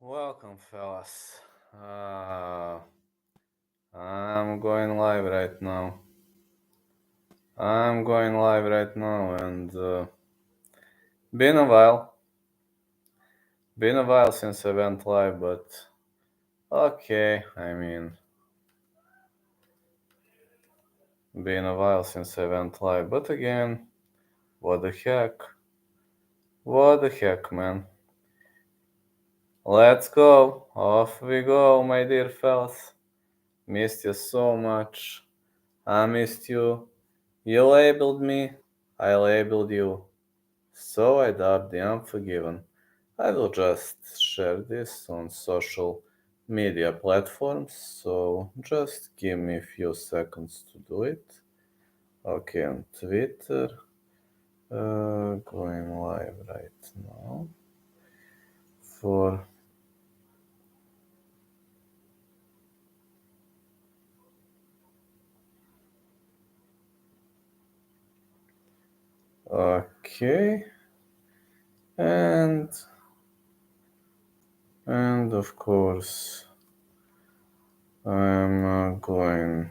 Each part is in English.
Welcome, fellas. I'm going live right now. And been a while. Been a while since I went live, but okay. Been a while since I went live, but again, what the heck? What the heck, man? Let's go. Off we go, my dear fellas. Missed you so much. I missed you. You labeled me. I labeled you. So I dubbed the Unforgiven. I will just share this on social media platforms, so just give me a few seconds to do it. Okay, on Twitter, going live right now for okay, and of course I'm going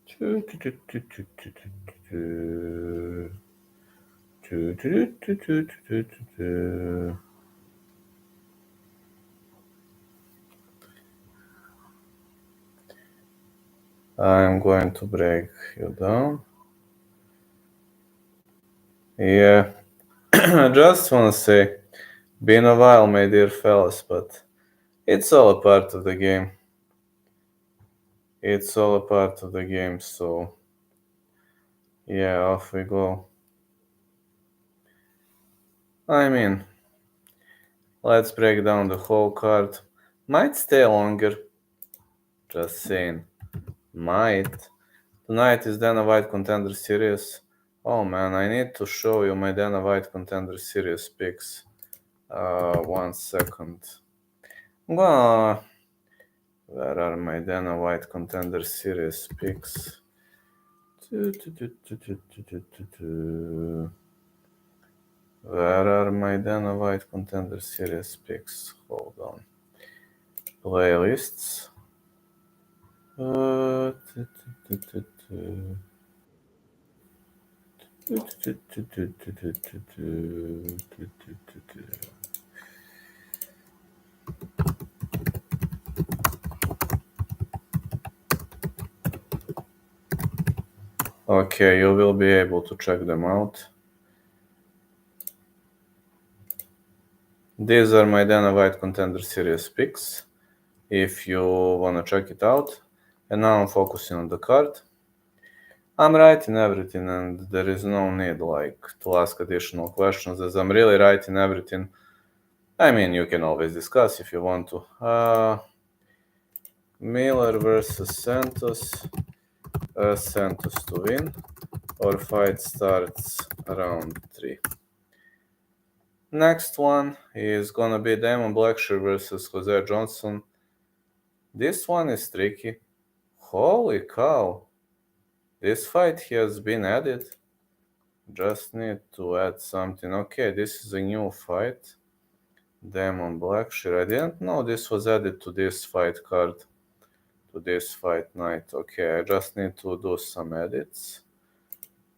to I'm going to break you down. Yeah, I just want to say, been a while, my dear fellas, but it's all a part of the game. It's all a part of the game, so yeah, off we go. Let's break down the whole card. Might stay longer. Just saying. Might. Tonight is Dana White Contender Series. Oh man, I need to show you my Dana White Contender Series picks. 1 second. Where are my Dana White Contender Series picks? Where are my Dana White Contender Series picks? Hold on. Playlists. Okay, you will be able to check them out. These are my Dana White Contender Series picks, if you wanna check it out. And now I'm focusing on the card. I'm writing everything, and there is no need to ask additional questions, as I'm really writing everything. You can always discuss if you want to. Miller versus Santos. Santos to win, or fight starts round 3. Next one is gonna be Damon Blackshear versus Jose Johnson. This one is tricky. Holy cow! This fight has been added. Just need to add something. Okay, this is a new fight. Damon Blackshear. I didn't know this was added to this fight card. To this fight night. Okay, I just need to do some edits.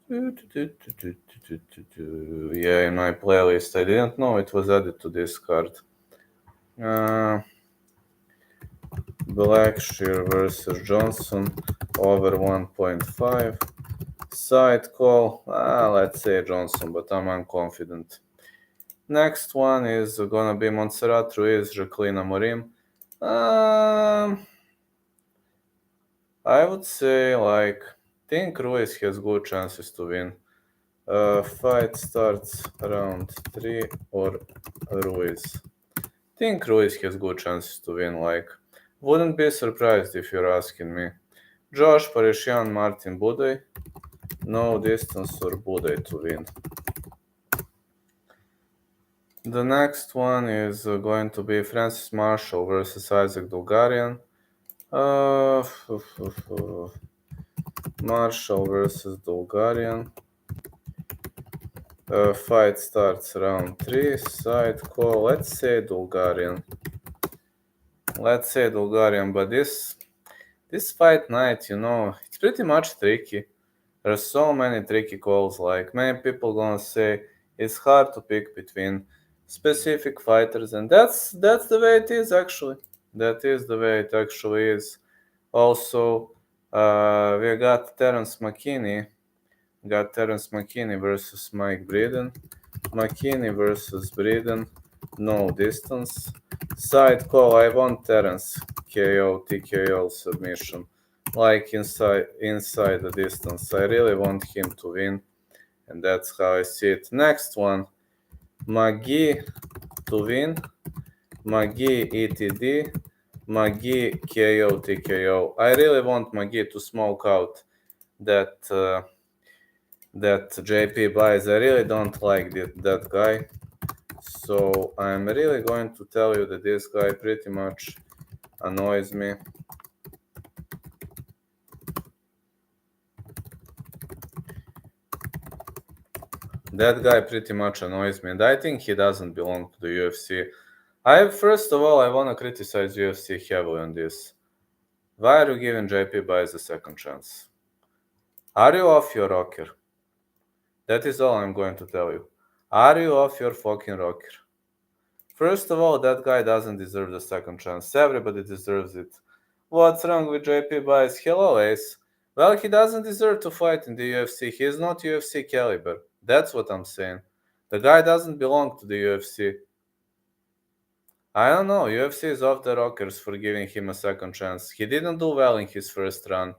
Yeah, in my playlist. I didn't know it was added to this card. Blackshear versus Johnson over 1.5. Side call. Let's say Johnson, but I'm unconfident. Next one is gonna be Montserrat Ruiz, Jacqueline Amorim. I would say think Ruiz has good chances to win. Fight starts round 3 or Ruiz. Think Ruiz has good chances to win. Wouldn't be surprised if you're asking me. Josh Parishian, Martin Buday. No distance or Buday to win. The next one is going to be Francis Marshall versus Isaac Dulgarian. Marshall versus Dulgarian. Fight starts round 3, side call, let's say Bulgarian. But this fight night, it's pretty much tricky. There's so many tricky calls, like many people gonna say it's hard to pick between specific fighters, and that's the way it is actually. That is the way it actually is. Also, we got Terence McKinney versus Mike Breeden. McKinney versus Breeden, no distance. Side call, I want Terence KO, TKO submission. Like inside the distance. I really want him to win, and that's how I see it. Next one, McGee to win, McGee ETD, McGee KO TKO. I really want McGee to smoke out that JP buys. I really don't like that guy. So I'm really going to tell you that this guy pretty much annoys me. That guy pretty much annoys me, and I think he doesn't belong to the UFC. First of all, I want to criticize UFC heavily on this. Why are you giving JP Buys a second chance? Are you off your rocker? That is all I'm going to tell you. Are you off your fucking rocker? First of all, that guy doesn't deserve the second chance. Everybody deserves it. What's wrong with JP Buys? Hello, Ace. Well, he doesn't deserve to fight in the UFC. He is not UFC caliber. That's what I'm saying. The guy doesn't belong to the UFC. I don't know. UFC is off the rockers for giving him a second chance. He didn't do well in his first run.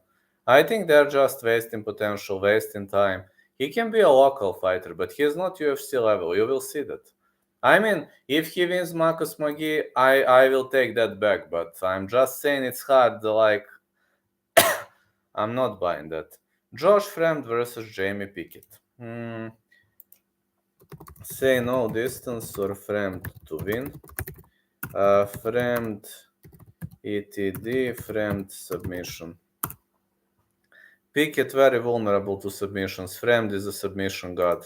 I think they're just wasting potential, wasting time. He can be a local fighter, but he's not UFC level. You will see that. I mean, if he wins Marcus McGee, I will take that back, but I'm just saying it's hard, like, I'm not buying that. Josh Fremd versus Jamie Pickett. Say no distance or Fremd to win. Fremd ETD, Fremd submission. Pickett very vulnerable to submissions. Fremd is a submission god.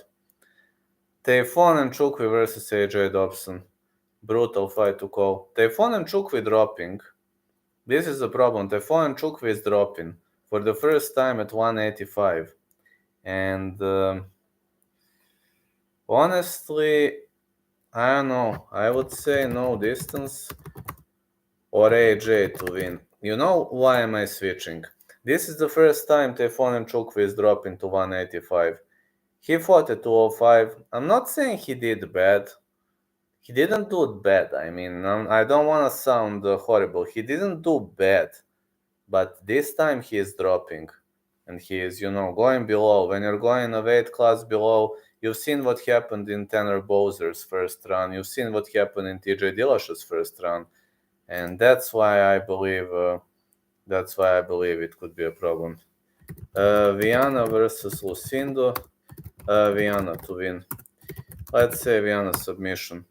Tayfon and Chukwi versus AJ Dobson. Brutal fight to call. Tayfon and Chukwi dropping. This is the problem. Tayfon and Chukwi is dropping for the first time at 185. And honestly, I don't know. I would say no distance or AJ to win. You know why am I switching? This is the first time Tayfon and Chukwi is dropping to 185. He fought at 205. I'm not saying he did bad. He didn't do bad. I mean, I don't want to sound horrible. He didn't do bad. But this time he is dropping. And he is, going below. When you're going a weight class below, you've seen what happened in Tanner Bowser's first run. You've seen what happened in TJ Dillash's first run. And that's why I believe it could be a problem. Viana versus Lucindo. Viana to win. Let's say Viana submission.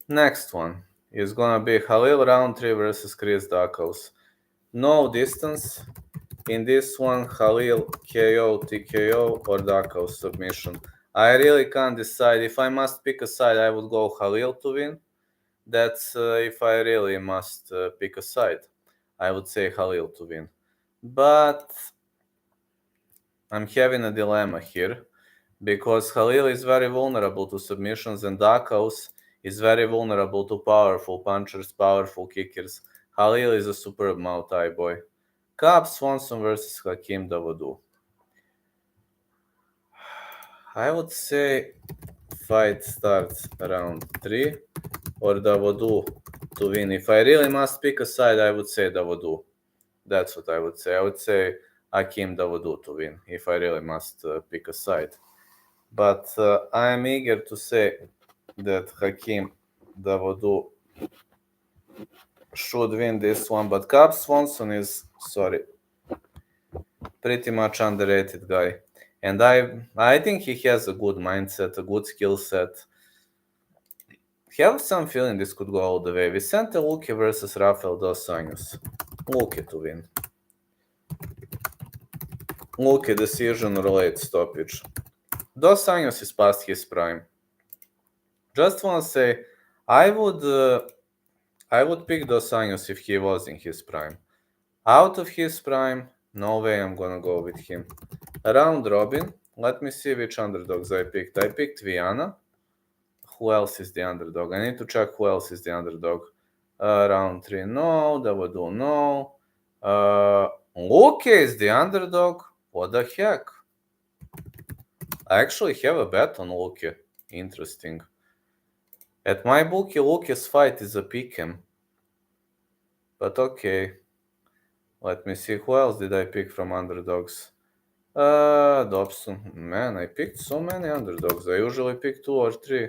Next one is gonna be Khalil Roundtree versus Chris Dacos. No distance. In this one, Khalil KO, TKO, or Dacos submission. I really can't decide. If I must pick a side, I would go Khalil to win. That's if I really must pick a side. I would say Khalil to win. But I'm having a dilemma here because Khalil is very vulnerable to submissions and Dacos is very vulnerable to powerful punchers, powerful kickers. Khalil is a superb Muay Thai boy. Cub Swanson versus Hakeem Dawodu. I would say fight starts around 3 or Dawodu to win. If I really must pick a side, I would say Dawodu. That's what I would say. I would say Hakeem Dawodu to win if I really must pick a side. But I am eager to say that Hakeem Dawodu should win this one. But Cub Swanson is, pretty much underrated guy. And I think he has a good mindset, a good skill set. I have some feeling this could go all the way. Vicente Luque versus Rafael dos Anjos. Luque to win. Luque decision or late stoppage. Dos Anjos is past his prime. Just wanna say, I would pick Dos Anjos if he was in his prime. Out of his prime, no way I'm gonna go with him. Round robin, let me see which underdogs I picked. I picked Viana. Who else is the underdog? I need to check who else is the underdog. Round 3, no. Davadu, no. Luque is the underdog? What the heck? I actually have a bet on Luque. Interesting. At my bookie, Luque's fight is a pick'em. But okay. Let me see, who else did I pick from underdogs? Dobson. Man, I picked so many underdogs. I usually pick 2 or 3.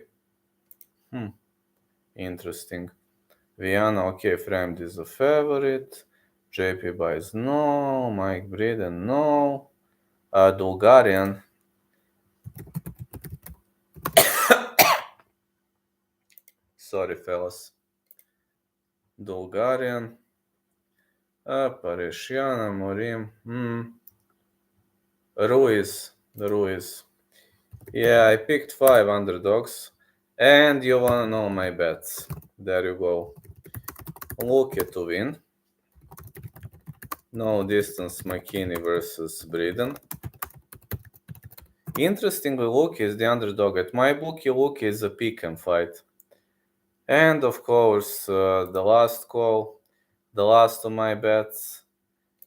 Interesting. Viana, okay, Framed is a favorite. JP buys no. Mike Breeden, no. Bulgarian. Sorry, fellas. Bulgarian. Parishiana, Morim. Ruiz. Yeah, I picked 5 underdogs. And you wanna know my bets. There you go. Luque to win. No distance, McKinney versus Breeden. Interestingly, Luque is the underdog. At my bookie, Luque is a pick'em fight. And of course, the last call, the last of my bets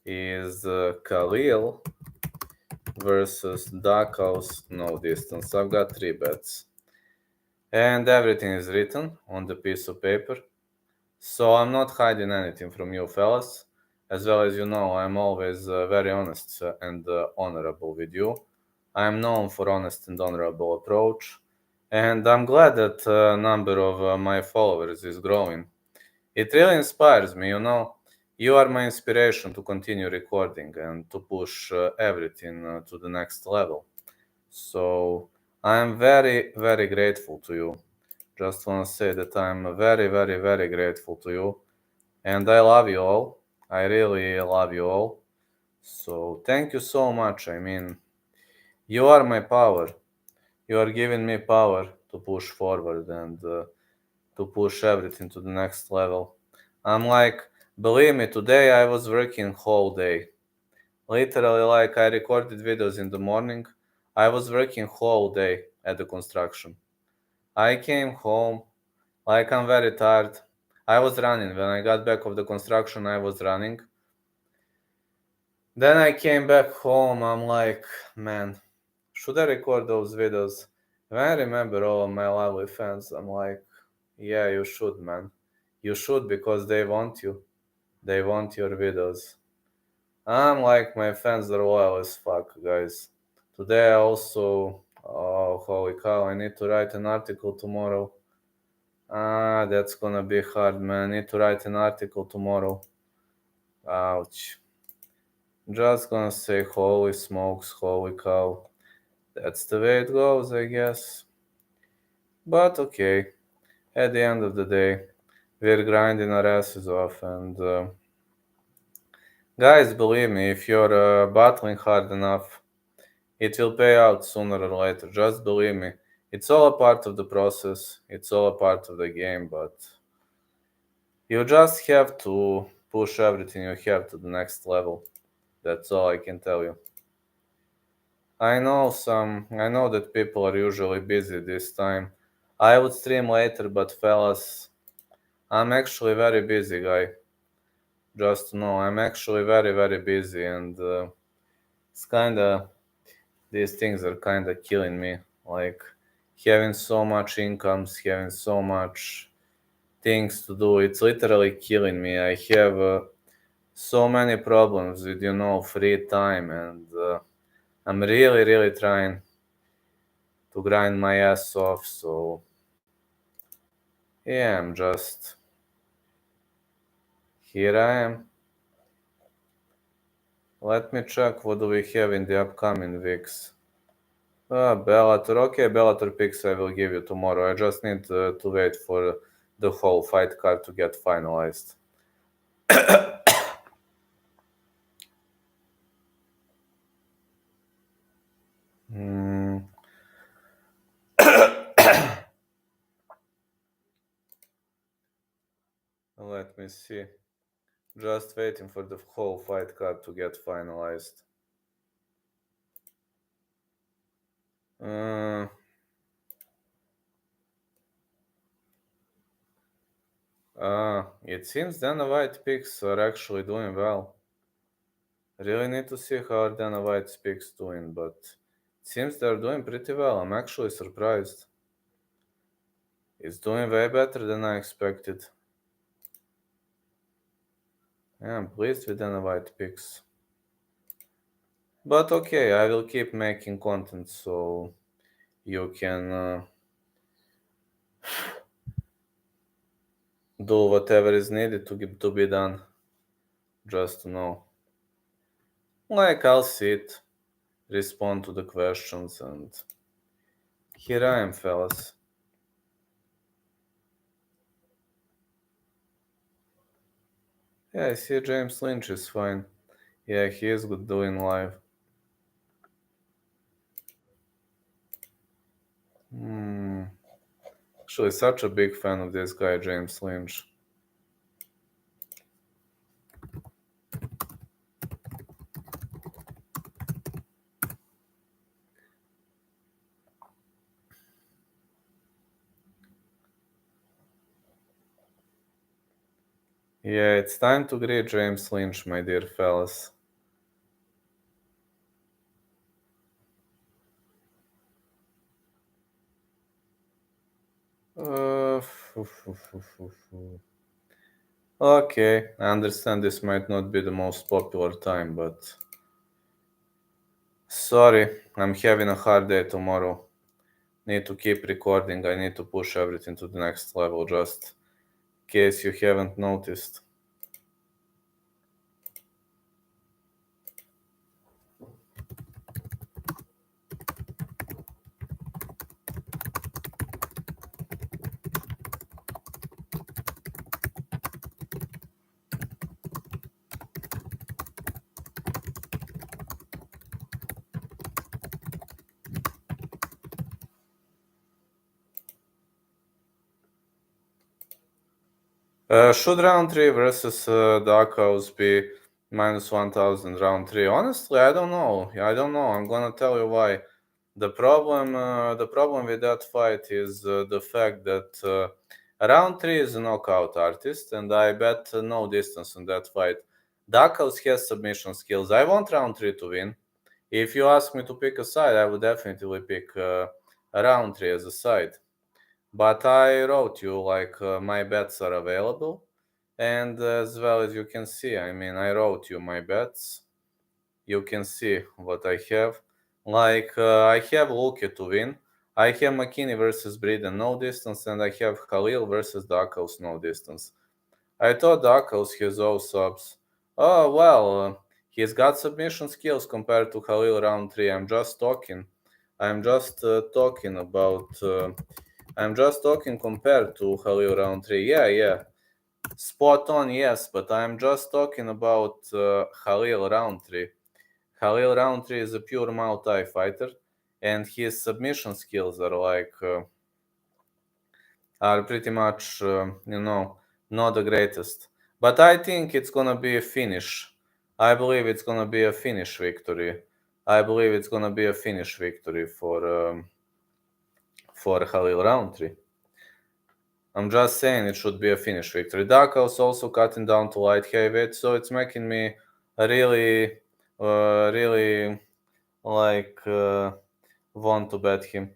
is Khalil versus Dakaus, no distance. I've got 3 bets. And everything is written on the piece of paper. So I'm not hiding anything from you fellas. As well as you know, I'm always very honest and honorable with you. I'm known for honest and honorable approach. And I'm glad that number of my followers is growing. It really inspires me, you know. You are my inspiration to continue recording and to push everything to the next level. So I'm very, very grateful to you. Just want to say that I'm very, very, very grateful to you. And I love you all. I really love you all. So thank you so much. I mean, you are my power. You are giving me power to push forward and to push everything to the next level. I'm like, believe me, today I was working whole day. Literally, like I recorded videos in the morning. I was working whole day at the construction. I came home, like I'm very tired. I was running. When I got back of the construction, I was running. Then I came back home. I'm like, man, should I record those videos? When I remember all of my lovely fans, I'm like, yeah, you should, man. You should because they want you. They want your videos. I'm like, my fans are loyal as fuck, guys. Today I also, oh, holy cow, I need to write an article tomorrow. That's gonna be hard, man. I need to write an article tomorrow. Ouch. Just gonna say, holy smokes, holy cow. That's the way it goes, I guess. But okay, at the end of the day, we're grinding our asses off. And guys, believe me, if you're battling hard enough, it will pay out sooner or later. Just believe me. It's all a part of the process. It's all a part of the game, but you just have to push everything you have to the next level. That's all I can tell you. I know that people are usually busy this time. I would stream later, but fellas, I'm actually very busy guy. Just to know, I'm actually very, very busy and it's kinda, these things are kinda killing me. Like, having so much incomes, having so much things to do, it's literally killing me. I have so many problems with, you know, free time and I'm really, really trying to grind my ass off. So yeah, I'm just here. I am. Let me check what do we have in the upcoming weeks. Bellator. Okay, Bellator picks I will give you tomorrow. I just need to wait for the whole fight card to get finalized. Let me see. Just waiting for the whole fight card to get finalized. It seems Dana White picks are actually doing well. Really need to see how are Dana White's picks doing, but it seems they're doing pretty well. I'm actually surprised. It's doing way better than I expected. Yeah, I'm pleased with Dana White picks. But okay, I will keep making content so you can do whatever is needed to be done. Just to know. Like I'll sit, respond to the questions, and here I am, fellas. Yeah, I see James Lynch is fine. Yeah, he is good doing live. Actually, such a big fan of this guy, James Lynch. Yeah, it's time to greet James Lynch, my dear fellas. Uh, okay, I understand this might not be the most popular time, but sorry, I'm having a hard day tomorrow. Need to keep recording. I need to push everything to the next level, just in case you haven't noticed. Should round 3 versus Darkhouse be minus 1000 round 3? Honestly, I don't know. I'm gonna tell you why. The problem with that fight is the fact that round 3 is a knockout artist, and I bet no distance in that fight. Darkhouse has submission skills. I want round 3 to win. If you ask me to pick a side, I would definitely pick round 3 as a side. But I wrote you like my bets are available, and as well as you can see, I mean, I wrote you my bets. You can see what I have. Like I have Luque to win. I have McKinney versus Breeden no distance, and I have Khalil versus Darkhouse no distance. I thought Darkhouse has all subs. Oh well, he's got submission skills compared to Khalil round 3. I'm just talking. I'm just talking about. I'm just talking compared to Khalil round 3. Yeah. Spot on, yes, but I'm just talking about Khalil round 3. Khalil round 3 is a pure Muay Thai fighter, and his submission skills are like are pretty much not the greatest. But I think it's gonna be a finish. I believe it's gonna be a finish victory. I believe it's gonna be a finish victory for Khalil round 3. I'm just saying it should be a finish victory. Darkhouse also cutting down to light heavyweight, so it's making me really like want to bet him.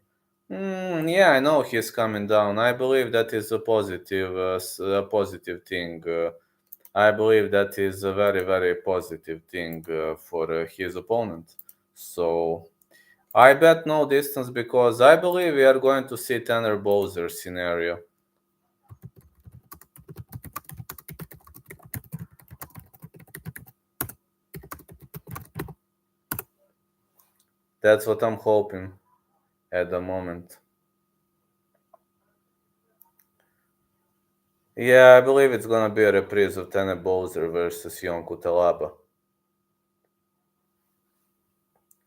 Yeah, I know he's coming down. I believe that is a positive thing. I believe that is a very, very positive thing for his opponent. So I bet no distance because I believe we are going to see Tanner Bowser scenario. That's what I'm hoping at the moment. Yeah, I believe it's gonna be a reprise of Tanner Bowser versus Yonku Talaba.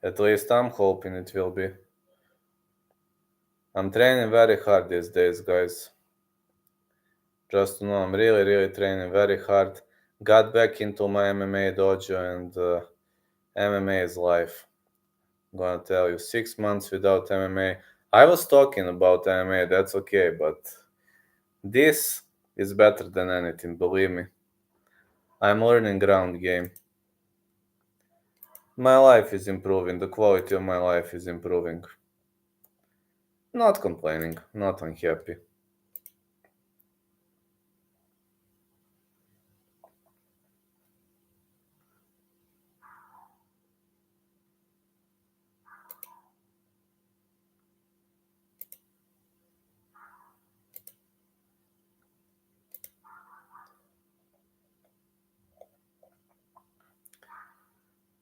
At least I'm hoping it will be. I'm training very hard these days, guys. Just to know, I'm really, really training very hard. Got back into my MMA dojo, and MMA is life. I'm gonna tell you, 6 months without MMA. I was talking about MMA, that's okay, but this is better than anything, believe me. I'm learning ground game. My life is improving, the quality of my life is improving. Not complaining, not unhappy.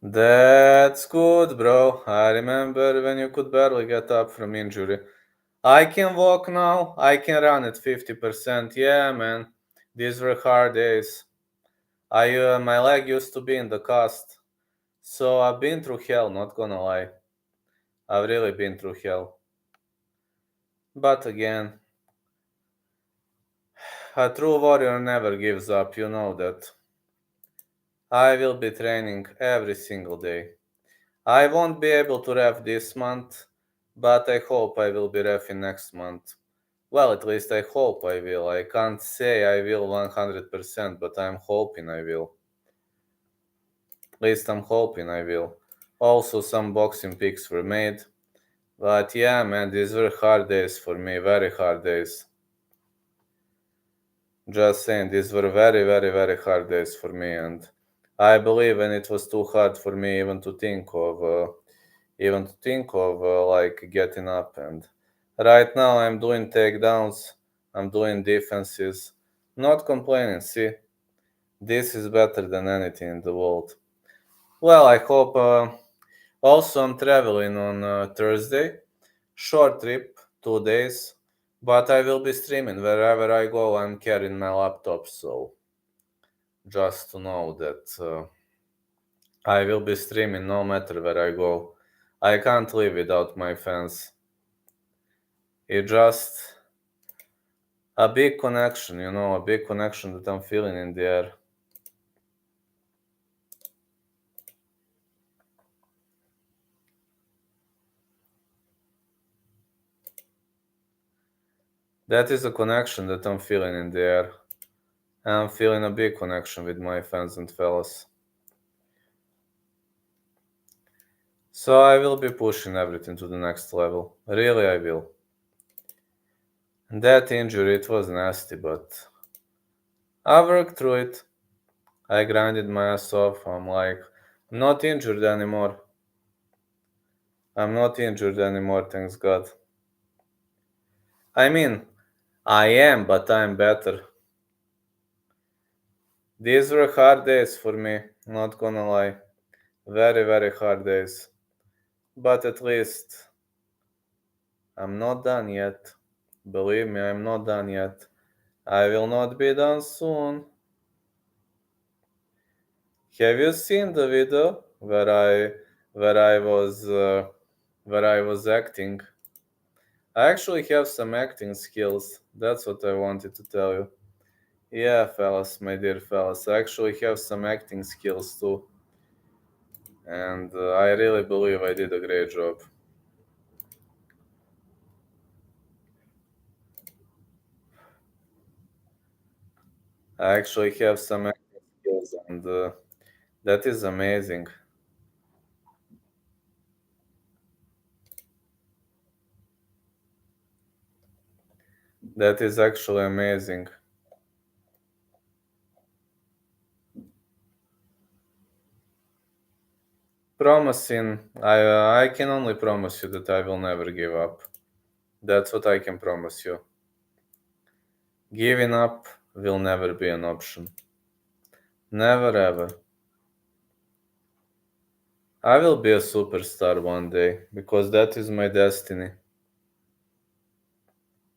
That's good, bro. I remember when you could barely get up from injury. I can walk now. I can run at 50%. Yeah, man. These were hard days. My leg used to be in the cast. So I've been through hell, not gonna lie. I've really been through hell. But again, a true warrior never gives up, you know that. I will be training every single day. I won't be able to ref this month, but I hope I will be refing next month. Well, at least I hope I will. I can't say I will 100%, but I'm hoping I will. At least I'm hoping I will. Also, some boxing picks were made. But yeah, man, these were hard days for me, very hard days. Just saying, these were very, very, very hard days for me, and I believe when it was too hard for me even to think of like getting up. And right now, I'm doing takedowns, I'm doing defenses, not complaining. See, this is better than anything in the world. Well, I hope. Also, I'm traveling on Thursday, short trip, 2 days, but I will be streaming wherever I go. I'm carrying my laptop, so just to know that I will be streaming no matter where I go. I can't live without my fans. It's just a big connection, a big connection that I'm feeling in the air. That is a connection that I'm feeling in the air. I'm feeling a big connection with my fans and fellas. So I will be pushing everything to the next level. Really, I will. And that injury, it was nasty, but I worked through it. I grinded my ass off. I'm not injured anymore. I'm not injured anymore, thanks God. I mean, I am, but I'm better. These were hard days for me, not gonna lie. Very, very hard days. But at least I'm not done yet. Believe me, I'm not done yet. I will not be done soon. Have you seen the video where I was where I was acting? I actually have some acting skills. That's what I wanted to tell you. Yeah, fellas, my dear fellas, I actually have some acting skills too, and I really believe I did a great job. I actually have some acting skills, and that is amazing. That is actually amazing. Promising, I can only promise you that I will never give up. That's what I can promise you. Giving up will never be an option. Never ever. I will be a superstar one day because that is my destiny.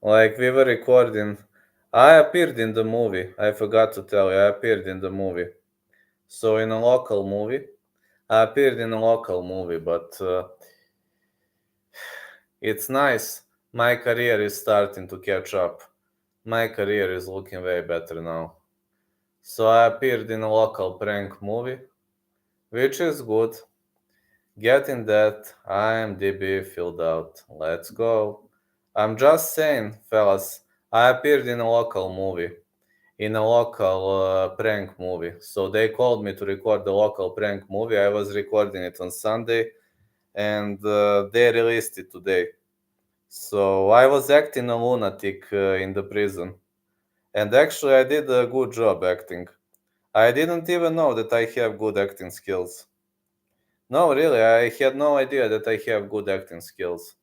Like we were recording, I appeared in the movie. I forgot to tell you, I appeared in the movie. So in a local movie, I appeared in a local movie, but it's nice. My career is starting to catch up. My career is looking way better now. So I appeared in a local prank movie, which is good. Getting that IMDb filled out. Let's go. I'm just saying, fellas, I appeared in a local movie, in a local prank movie. So they called me to record the local prank movie. I was recording it on Sunday, and they released it today. So I was acting a lunatic in the prison. And actually, I did a good job acting. I didn't even know that I have good acting skills. No, really, I had no idea that I have good acting skills.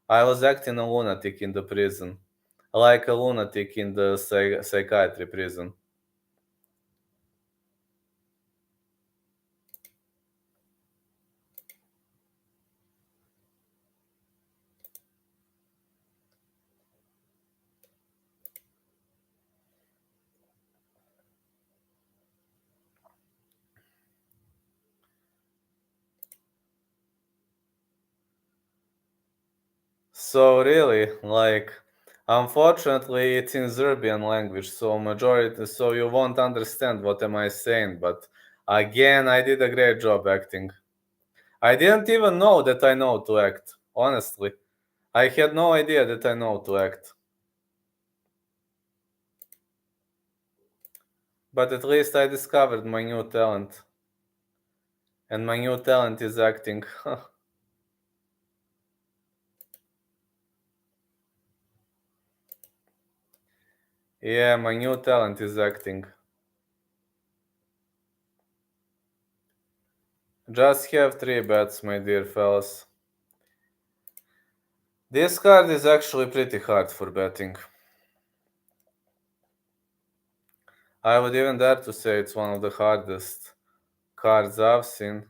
I was acting a lunatic in the prison, like a lunatic in the psychiatry prison. So really, like, unfortunately, it's in Serbian language, so you won't understand what am I saying. But again, I did a great job acting. I didn't even know that I know to act. Honestly, I had no idea that I know to act. But at least I discovered my new talent, and my new talent is acting. Yeah, my new talent is acting. Just have three bets, my dear fellas. This card is actually pretty hard for betting. I would even dare to say it's one of the hardest cards I've seen.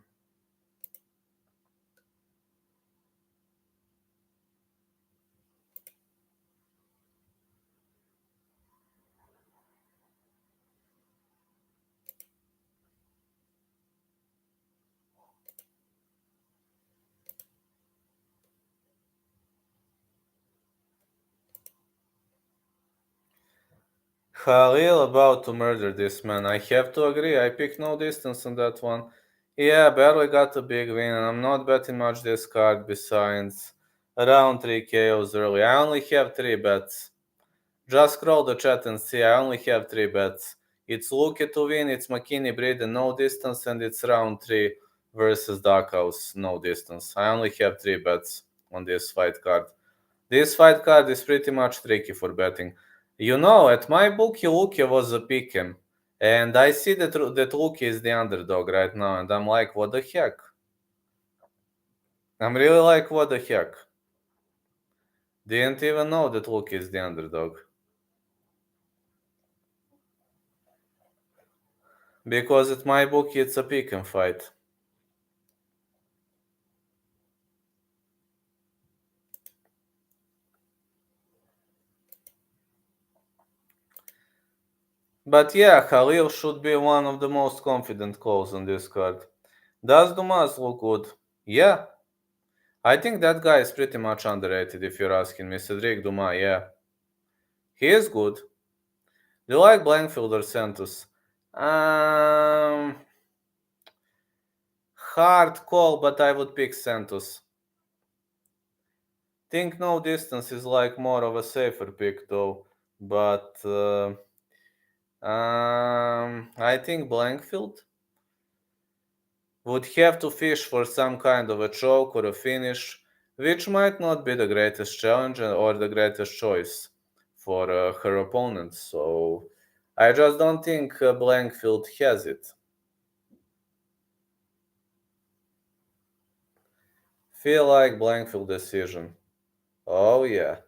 Khalil about to murder this man. I have to agree. I picked no distance on that one. Yeah, barely got a big win, and I'm not betting much this card besides around 3 KOs early. I only have three bets. Just scroll the chat and see. I only have three bets. It's Luque to win, it's McKinney Braden no distance, and it's round three versus Darkhouse no distance. I only have three bets on this fight card. This fight card is pretty much tricky for betting. You know, at my bookie, Luque was a pick'em, and I see that Luque is the underdog right now, and I'm like, what the heck? I'm really like, what the heck? Didn't even know that Luque is the underdog. Because at my bookie, it's a pick'em fight. But yeah, Khalil should be one of the most confident calls on this card. Does Dumas look good? Yeah. I think that guy is pretty much underrated if you're asking me. Cedric Dumas, yeah. He is good. Do you like Blankfield or Santos? Um, Hard call, but I would pick Santos. Think no distance is like more of a safer pick though, but I think Blankfield would have to fish for some kind of a choke or a finish, which might not be the greatest challenge or the greatest choice for her opponent. So I just don't think Blankfield has it. Feel like Blankfield decision. Oh yeah.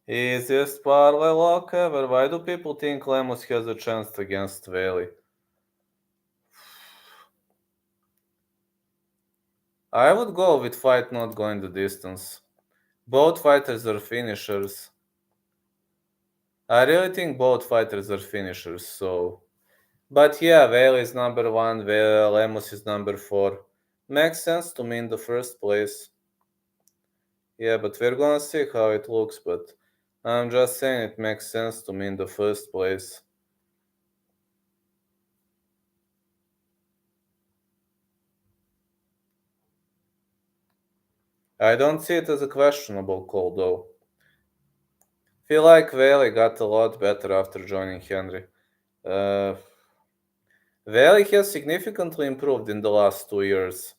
Easiest parlay lock ever. Why do people think Lemos has a chance against Veli? I would go with fight not going the distance. Both fighters are finishers. I really think both fighters are finishers, so. But yeah, Vale is number one, Lemos is number four. Makes sense to me in the first place. Yeah, but we're gonna see how it looks, but I'm just saying it makes sense to me in the first place. I don't see it as a questionable call though. Feel like Valley got a lot better after joining Henry. Uh, Valley has significantly improved in the last 2 years.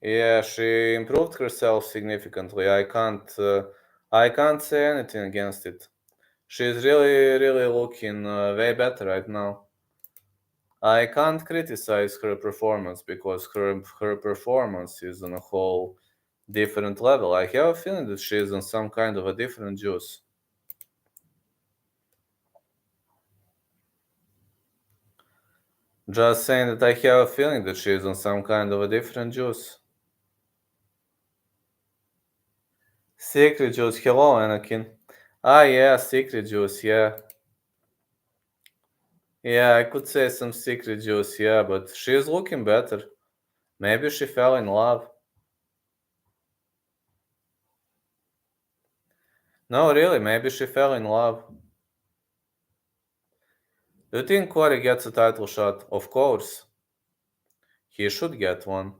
Yeah, she improved herself significantly. I can't say anything against it. She's really looking way better right now. I can't criticize her performance because her performance is on a whole different level. I have a feeling that she's on some kind of a different juice. Just saying that I have a feeling that she's on some kind of a different juice. Secret juice, hello Anakin. Ah yeah, secret juice, yeah. Yeah, I could say some secret juice, yeah, but she's looking better. Maybe she fell in love. No, really, maybe she fell in love. Do you think Corey gets a title shot? Of course. He should get one.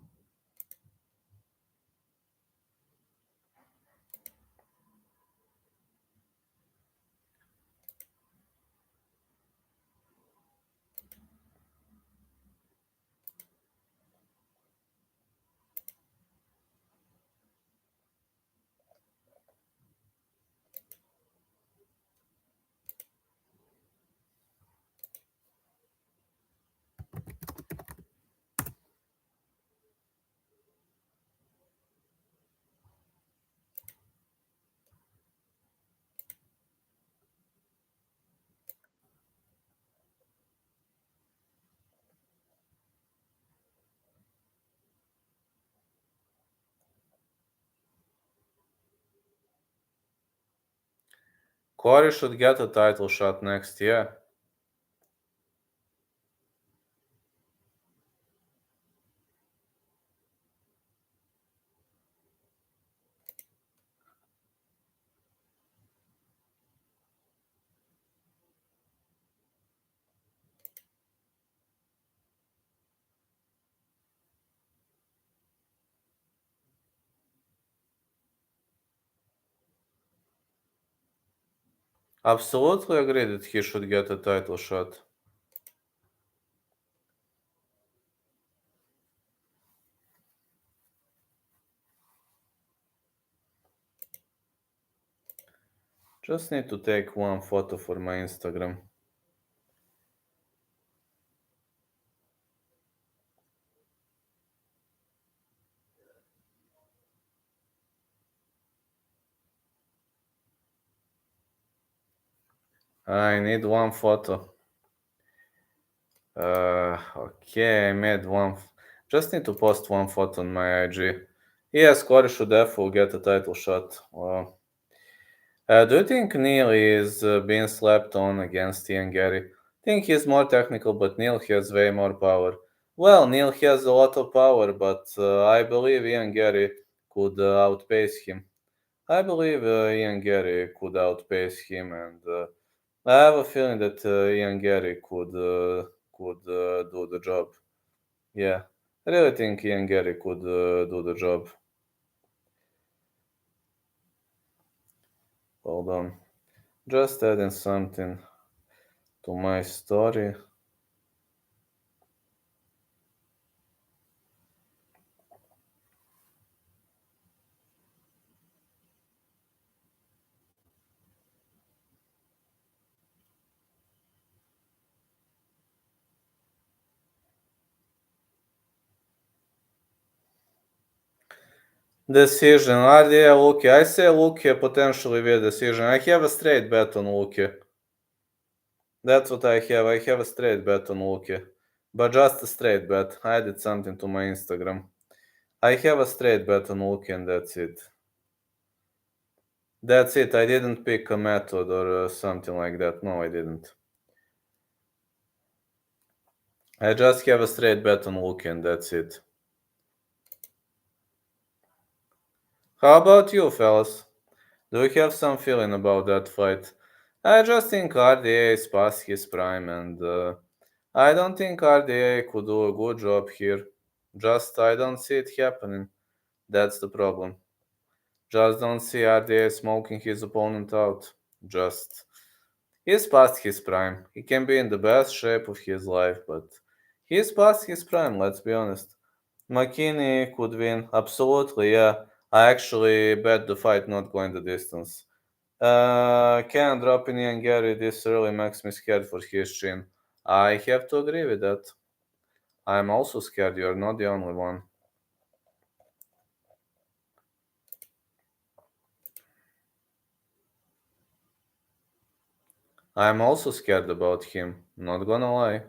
Corey should get a title shot next year. Absolutely agree that he should get a title shot. Just need to take one photo for my Instagram. I need one photo. Okay, I made one. Just need to post one photo on my IG. Yes, Corey should definitely get a title shot. Do you think Neil is being slept on against Ian Gary? I think he's more technical, but Neil has way more power. Well, Neil has a lot of power, but I believe Ian Gary could outpace him. I believe Ian Gary could outpace him, and I have a feeling that Ian Gary could do the job. Yeah, I really think Ian Gary could do the job. Hold on, just adding something to my story. Decision. RDA, Luque. I say Luque potentially with decision. I have a straight bet on Luque. That's what I have. I have a straight bet on Luque. But just a straight bet. I did something to my Instagram. I have a straight bet on Luque and that's it. That's it. I didn't pick a method or something like that. No, I didn't. I just have a straight bet on Luque and that's it. How about you, fellas? Do you have some feeling about that fight? I just think RDA is past his prime and I don't think RDA could do a good job here. Just I don't see it happening. That's the problem. Just don't see RDA smoking his opponent out. Just he's past his prime. He can be in the best shape of his life, but he's past his prime, let's be honest. McKinney could win. Absolutely, yeah. I actually bet the fight not going the distance. Can dropping in Gary, this really makes me scared for his chin. I have to agree with that. I'm also scared, you're not the only one. I'm also scared about him, not gonna lie.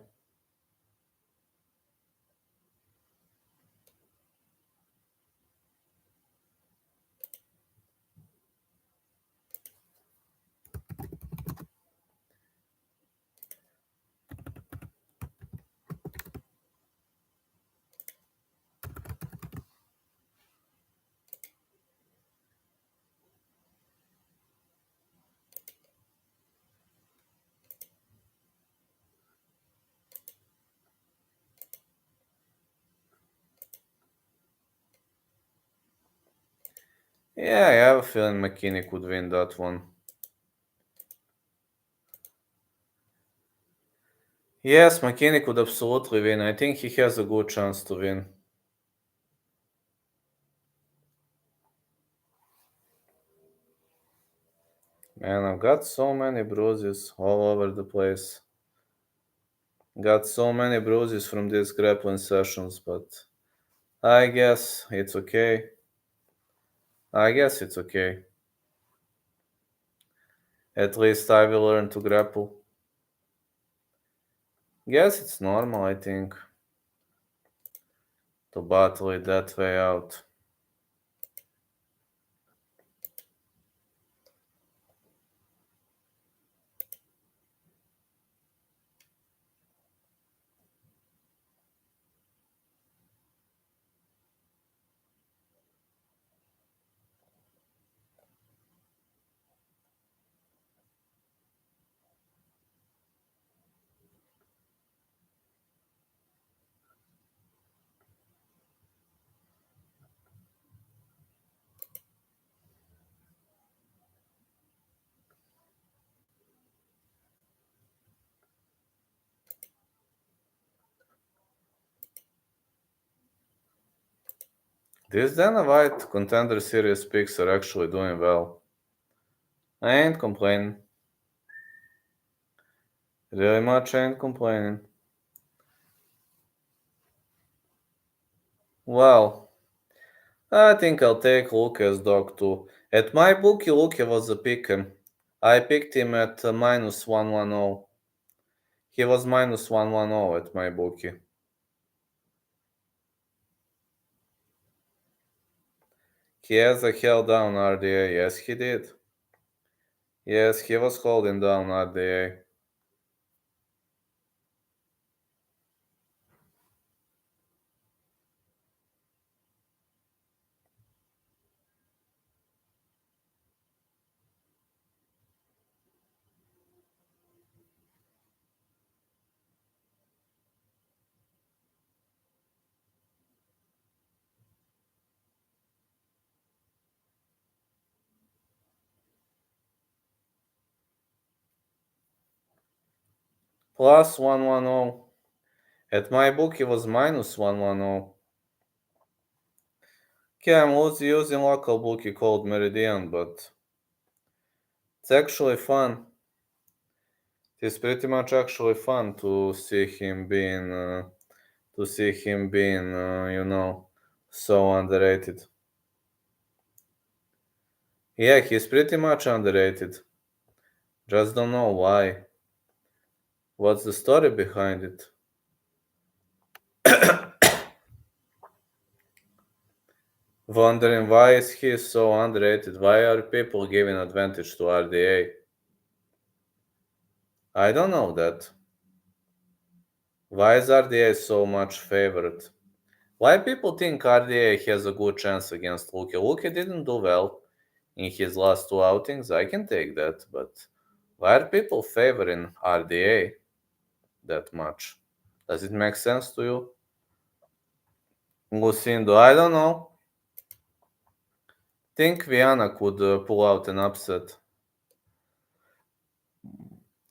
Yeah, I have a feeling McKinney could win that one. Yes, McKinney could absolutely win. I think he has a good chance to win. Man, I've got so many bruises all over the place. Got so many bruises from these grappling sessions, but I guess it's okay. I guess it's okay. At least I will learn to grapple. Guess it's normal, I think, to battle it that way out. These Dana White contender series picks are actually doing well. I ain't complaining. Really much ain't complaining. Well, I think I'll take Luque's dog too. At my bookie, Luque was a pick'em. I picked him at minus 110. He was minus 110 at my bookie. He has a held down RDA. Yes, he did. Yes, he was holding down RDA. Plus 110. At my book, it was minus 110. Okay, I'm using local bookie called Meridian, but it's actually fun. It's pretty much actually fun to see him being, so underrated. Yeah, he's pretty much underrated. Just don't know why. What's the story behind it? Wondering why is he so underrated? Why are people giving advantage to RDA? I don't know that. Why is RDA so much favored? Why people think RDA has a good chance against Luque? Luque didn't do well in his last two outings. I can take that, but why are people favoring RDA that much? Does it make sense to you? Lucindo, I don't know. Think Viana could pull out an upset.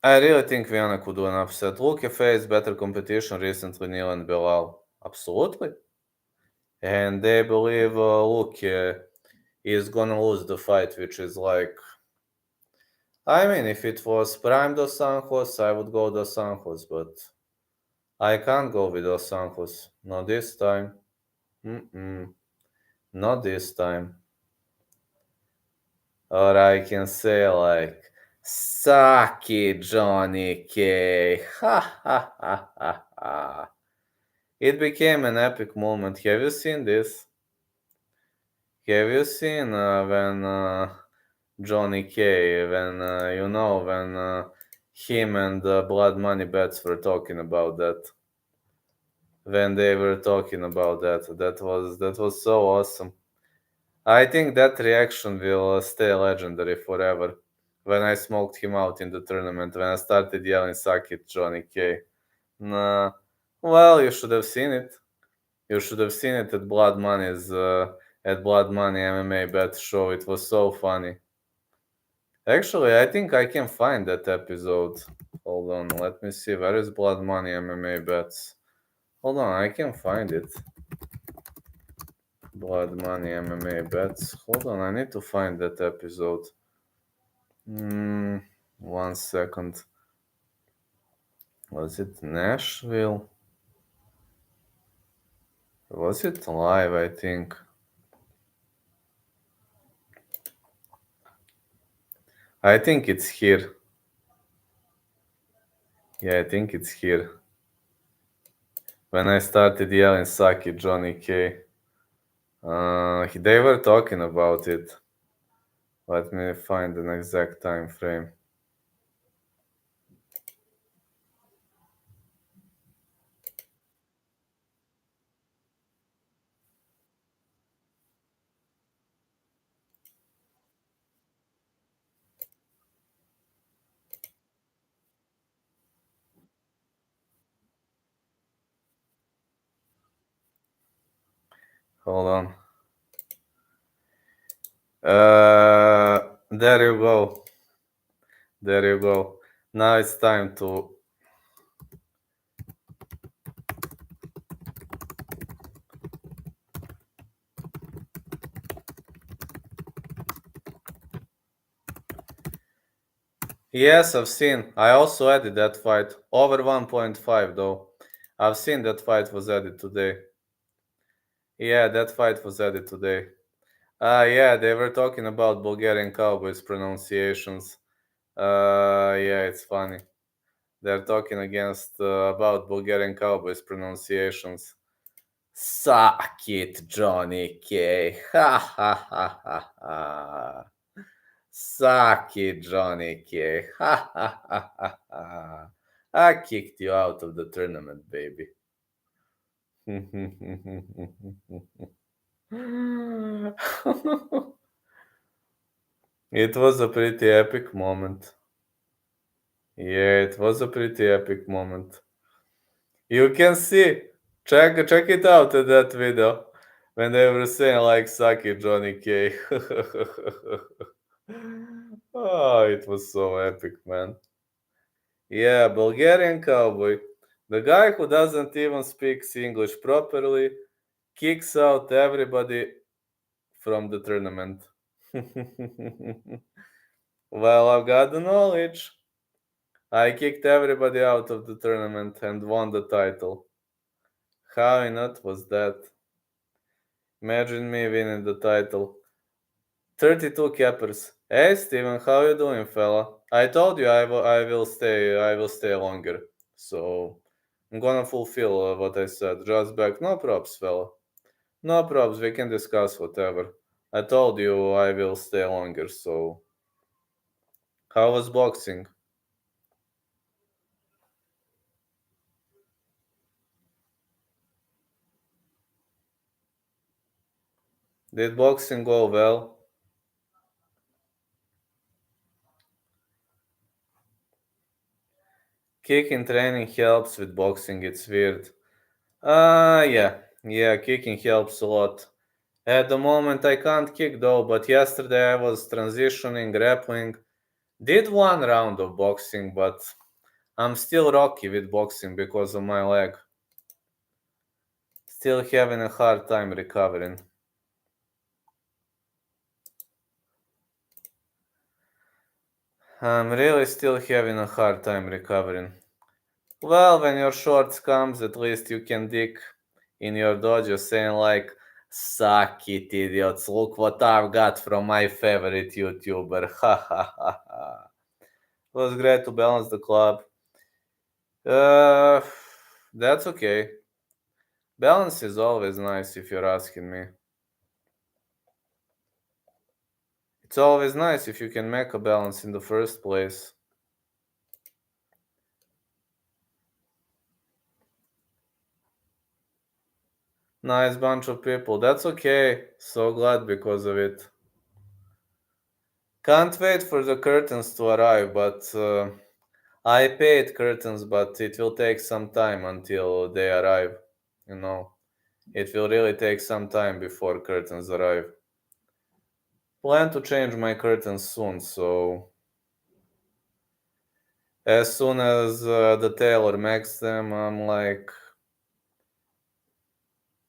I really think Viana could do an upset. Luque faced better competition recently, Neil and Belal. Absolutely. And they believe Luque is gonna lose the fight, which is like, I mean, if it was Prime Dos Anjos, I would go Dos Anjos, but I can't go with Dos Anjos. Not this time. Mm-mm. Not this time. Or I can say like, suck it, Johnny K. Ha ha ha ha ha. It became an epic moment. Have you seen this? Have you seen when Johnny K, when when him and Blood Money Bets were talking about that? When they were talking about that, that was so awesome. I think that reaction will stay legendary forever. When I smoked him out in the tournament, when I started yelling "Suck it, Johnny K." Nah, well, you should have seen it. You should have seen it at Blood Money MMA bet show. It was so funny. Actually, I think I can find that episode. Hold on, let me see. Where is Blood Money MMA bets? Hold on, I can find it. Blood Money MMA bets. Hold on, I need to find that episode. 1 second. Was it Nashville? Was it live? I think. I think it's here. Yeah, I think it's here. When I started yelling Saki Johnny K. They were talking about it. Let me find an exact time frame. Hold on. There you go. There you go. Now it's time to. Yes, I've seen. I also added that fight. Over 1.5 though. I've seen that fight was added today. Yeah, that fight was added today. Yeah, they were talking about Bulgarian Cowboys pronunciations. Yeah, it's funny. They're talking about Bulgarian Cowboys pronunciations. Suck it, Johnny K. Ha ha ha ha ha. Suck it, Johnny K. Ha ha ha ha ha. I kicked you out of the tournament, baby. It was a pretty epic moment. Yeah, it was a pretty epic moment. You can see, check it out in that video when they were saying like "Sucky Johnny K." Oh, it was so epic, man. Yeah, Bulgarian cowboy, the guy who doesn't even speak English properly, kicks out everybody from the tournament. Well, I've got the knowledge. I kicked everybody out of the tournament and won the title. How not was that? Imagine me winning the title. 32 cappers. Hey Steven, how you doing, fella? I told you I will stay longer. So I'm gonna fulfill what I said. Just back. No props, fella. No props. We can discuss whatever. I told you I will stay longer. So how was boxing? Did boxing go well? Kicking training helps with boxing. It's weird. Yeah, kicking helps a lot. At the moment, I can't kick though, but yesterday I was transitioning, grappling. Did one round of boxing, but I'm still rocky with boxing because of my leg. Still having a hard time recovering. I'm really still having a hard time recovering. Well, when your shorts comes, at least you can dig in your dojo saying like, "Suck it, idiots! Look what I've got from my favorite YouTuber." Ha ha ha ha. It was great to balance the club. Uh, that's okay. Balance is always nice if you're asking me. It's always nice if you can make a balance in the first place. Nice bunch of people. That's okay. So glad because of it. Can't wait for the curtains to arrive, but I paid curtains, but it will take some time until they arrive. You know, it will really take some time before curtains arrive. Plan to change my curtains soon, so as soon as the tailor makes them, I'm like,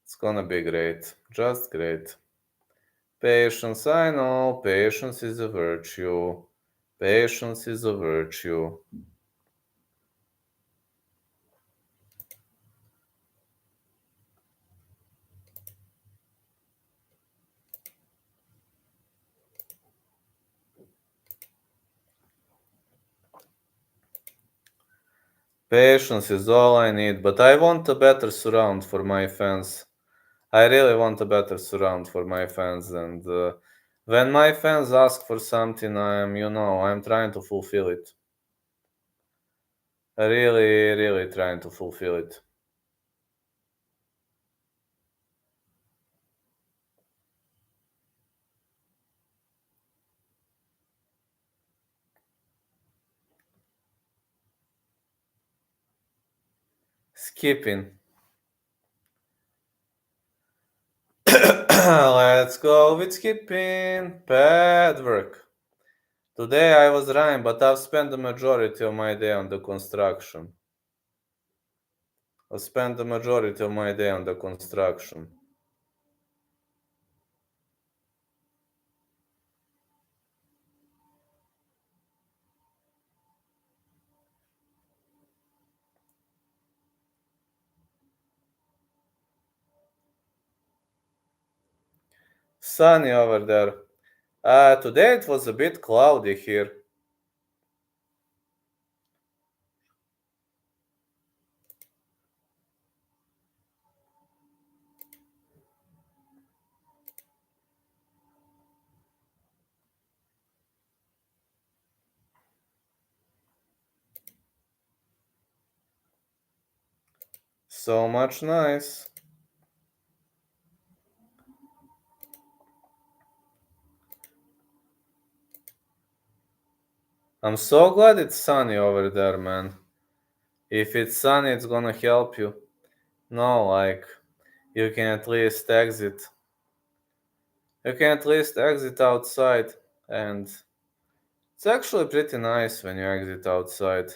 it's gonna be great. Just great. Patience, I know, patience is a virtue. Patience is a virtue. Patience is all I need, but I want a better surround for my fans. I really want a better surround for my fans, and when my fans ask for something, I'm trying to fulfill it. Really, really trying to fulfill it. Skipping. Let's go with skipping. Bad work. Today I was running, but I've spent the majority of my day on the construction. I spent the majority of my day on the construction. Sunny over there. Today it was a bit cloudy here. So much nice. I'm so glad it's sunny over there, man. If it's sunny, it's gonna help you. No, like, you can at least exit. You can at least exit outside, and it's actually pretty nice when you exit outside.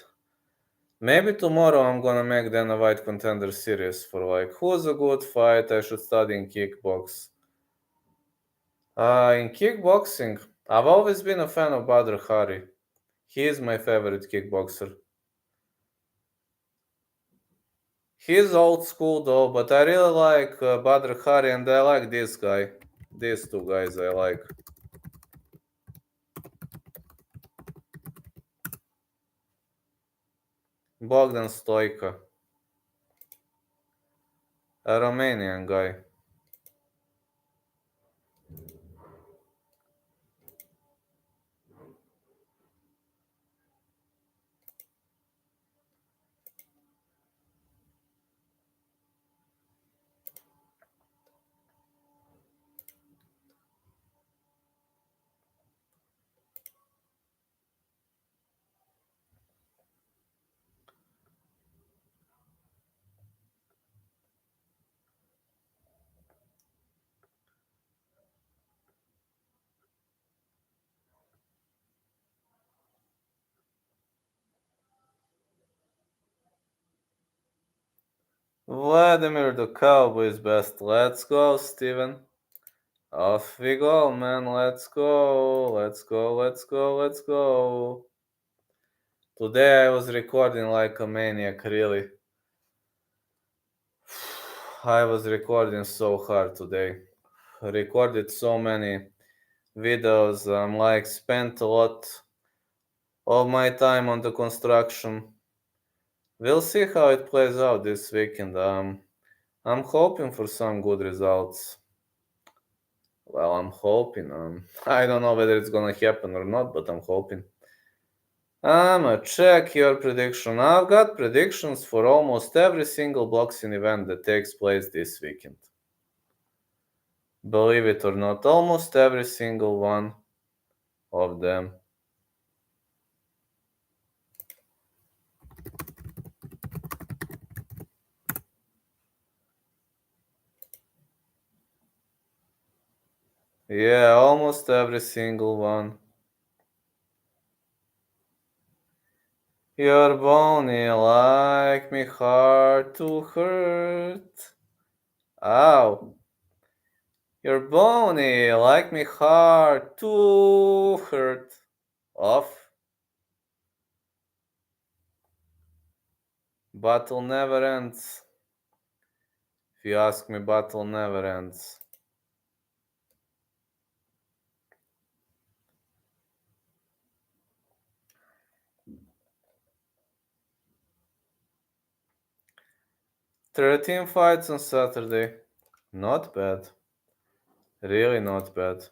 Maybe tomorrow I'm gonna make then a White Contender series for like who's a good fight I should study in kickbox. In kickboxing, I've always been a fan of Badr Hari. He is my favorite kickboxer. He's old school though, but I really like Badr Hari and I like this guy. These two guys I like. Bogdan Stoika, a Romanian guy. Vladimir the Cowboy's best. Let's go, Steven. Off we go, man. Let's go. Let's go. Let's go. Let's go. Today I was recording like a maniac, really. I was recording so hard today. Recorded so many videos. Like spent a lot of my time on the construction. We'll see how it plays out this weekend. I'm hoping for some good results. Well, I'm hoping. I don't know whether it's gonna happen or not, but I'm hoping. Check your prediction. I've got predictions for almost every single boxing event that takes place this weekend. Believe it or not, almost every single one of them. Yeah, almost every single one. You're bony like me hard to hurt. Ow. You're bony like me hard to hurt. Off. Battle never ends. If you ask me, battle never ends. "13 fights on Saturday. Not bad. Really not bad.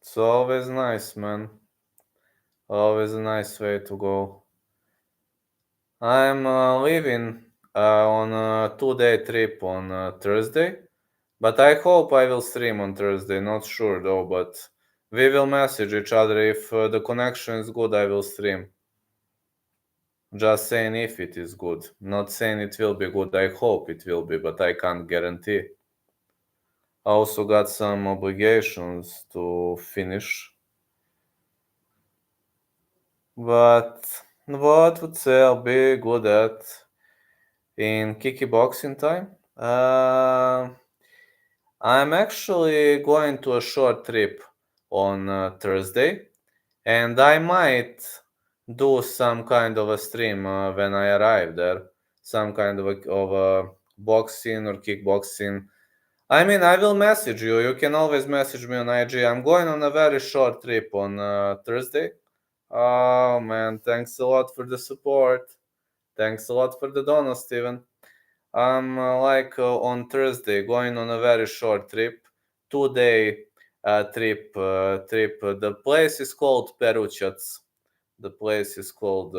It's always nice, man. Always a nice way to go. I'm leaving on a 2-day trip on Thursday, but I hope I will stream on Thursday. Not sure though, but we will message each other. If the connection is good, I will stream. Just saying if it is good. Not saying it will be good. I hope it will be, but I can't guarantee. I also got some obligations to finish. But what would say I'll be good at in kickboxing time? I'm actually going to a short trip on Thursday, and I might do some kind of a stream when I arrive there. Some kind of a boxing or kickboxing. I mean, I will message you. You can always message me on IG. I'm going on a very short trip on Thursday. Oh man, thanks a lot for the support. Thanks a lot for the donut, Steven. I'm on Thursday going on a very short trip, 2-day trip. The place is called Peruchats. The place is called.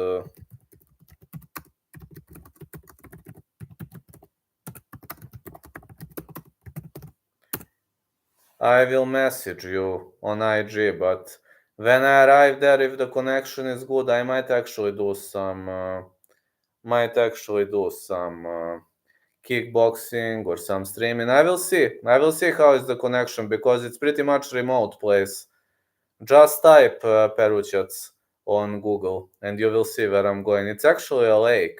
I will message you on IG, but when I arrive there, if the connection is good, I might actually do some. Kickboxing or some streaming. I will see. I will see how is the connection because it's pretty much remote place. Just type Peruchats on Google and you will see where I'm going. It's actually a lake.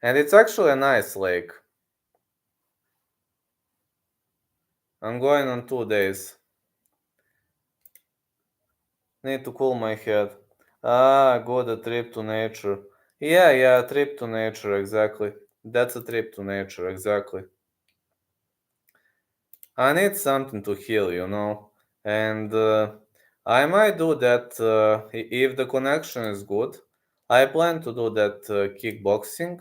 And it's actually a nice lake. I'm going on 2 days. Need to cool my head. Good, a trip to nature. Yeah, trip to nature, exactly. That's a trip to nature, exactly. I need something to heal, and I might do that if the connection is good. I plan to do that kickboxing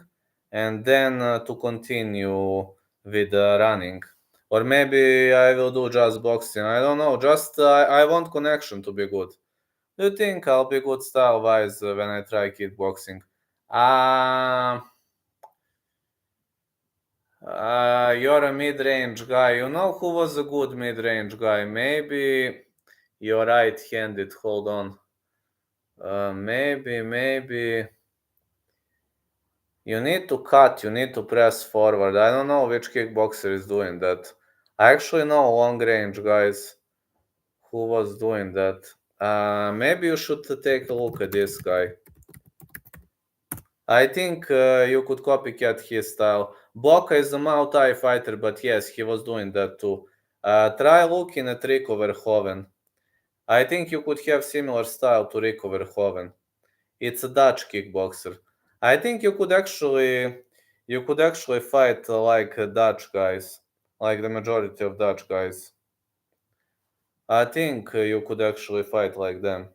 and then to continue with running. Or maybe I will do just boxing. I don't know. Just I want connection to be good. Do you think I'll be good style wise when I try kickboxing? Um, you're a mid-range guy. You know who was a good mid-range guy? Maybe you're right-handed. Hold on. Maybe. You need to cut. You need to press forward. I don't know which kickboxer is doing that. I actually know long-range guys who was doing that. Maybe you should take a look at this guy. I think you could copycat his style. Boca is a Muay Thai fighter, but yes, he was doing that too. Try looking at Rico Verhoeven. I think you could have similar style to Rico Verhoeven. It's a Dutch kickboxer. I think you could actually fight like Dutch guys, like the majority of Dutch guys. I think you could actually fight like them.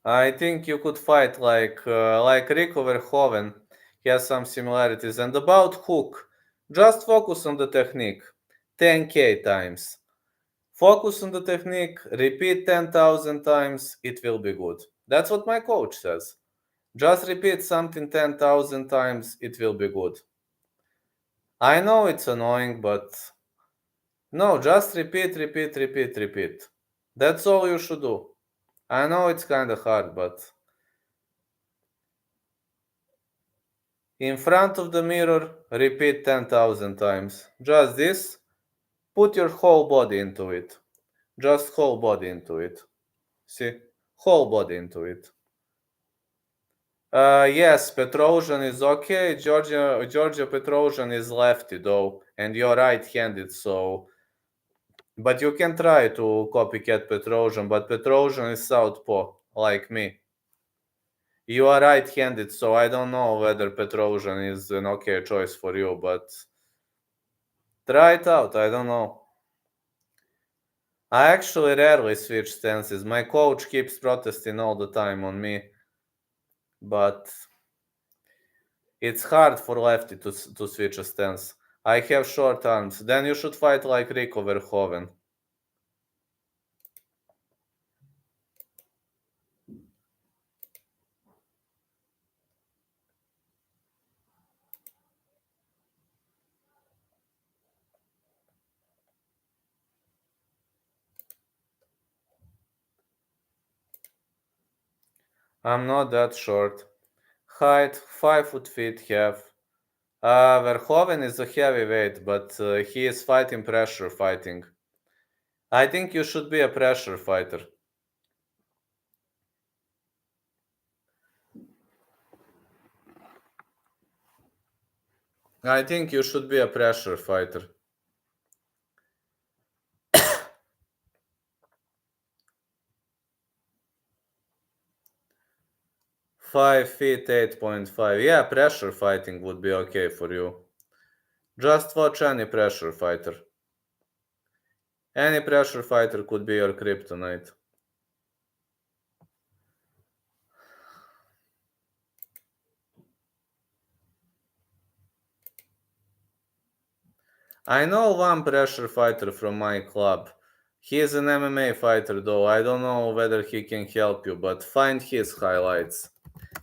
I think you could fight like Rico Verhoeven. He has some similarities. And about hook, just focus on the technique. 10k times. Focus on the technique, repeat 10,000 times, it will be good. That's what my coach says. Just repeat something 10,000 times, it will be good. I know it's annoying, but no, just repeat. That's all you should do. I know it's kind of hard, but in front of the mirror, repeat 10,000 times. Just this, put your whole body into it. Just whole body into it. See? Whole body into it. Yes, Petrosian is okay. Georgia Petrosian is lefty though, and you're right-handed, so. But you can try to copycat Petrosian, but Petrosian is southpaw, like me. You are right-handed, so I don't know whether Petrosian is an okay choice for you, but try it out. I don't know. I actually rarely switch stances. My coach keeps protesting all the time on me, but it's hard for lefty to switch a stance. I have short arms. Then you should fight like Rico Verhoeven. I'm not that short. Height 5 feet half. Verhoeven is a heavyweight, but he is fighting pressure fighting. I think you should be a pressure fighter. I think you should be a pressure fighter. 5 feet 8.5. Yeah, pressure fighting would be okay for you. Just watch any pressure fighter. Any pressure fighter could be your kryptonite. I know one pressure fighter from my club. He is an MMA fighter though. I don't know whether he can help you, but find his highlights.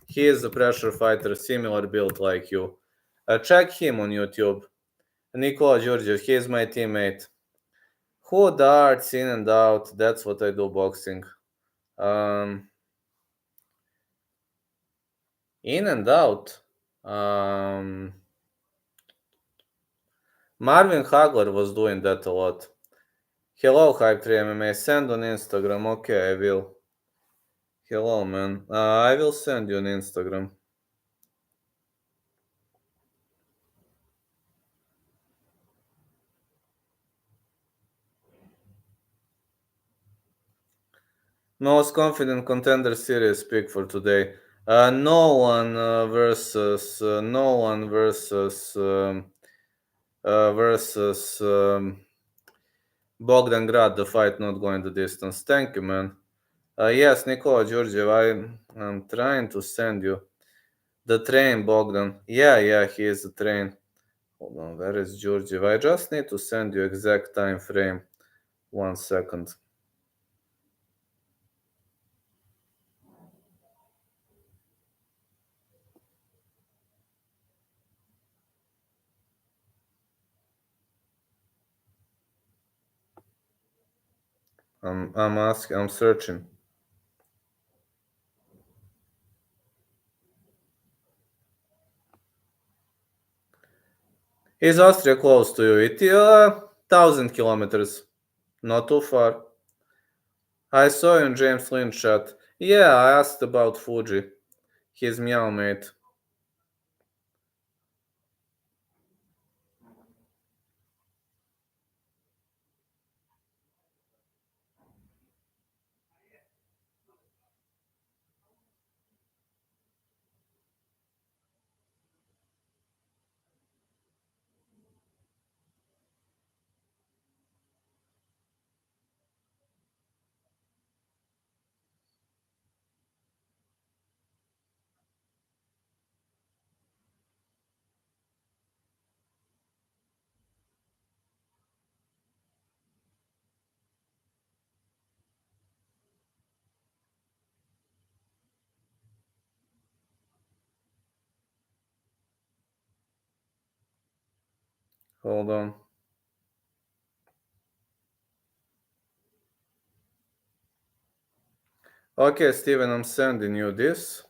He is a pressure fighter, similar build like you. Check him on YouTube. Nikola Georgiev, he is my teammate. Who darts in and out? That's what I do boxing. Um, in and out. Um, Marvin Hagler was doing that a lot. Hello, Hype 3 MMA. Send on Instagram. Okay, I will. Hello, man. I will send you on Instagram. Most confident contender series pick for today. No one versus Bogdan Grad. The fight not going the distance. Thank you, man. Yes, Nikola Georgiev. I'm trying to send you the train, Bogdan. Yeah, he is the train. Hold on, where is Georgiev? I just need to send you exact time frame. 1 second. I'm searching. Is Austria close to you? It 1,000 kilometers. Not too far. I saw you in James Lynch chat. Yeah, I asked about Fuji. His meow mate. Hold on. Okay, Steven, I'm sending you this.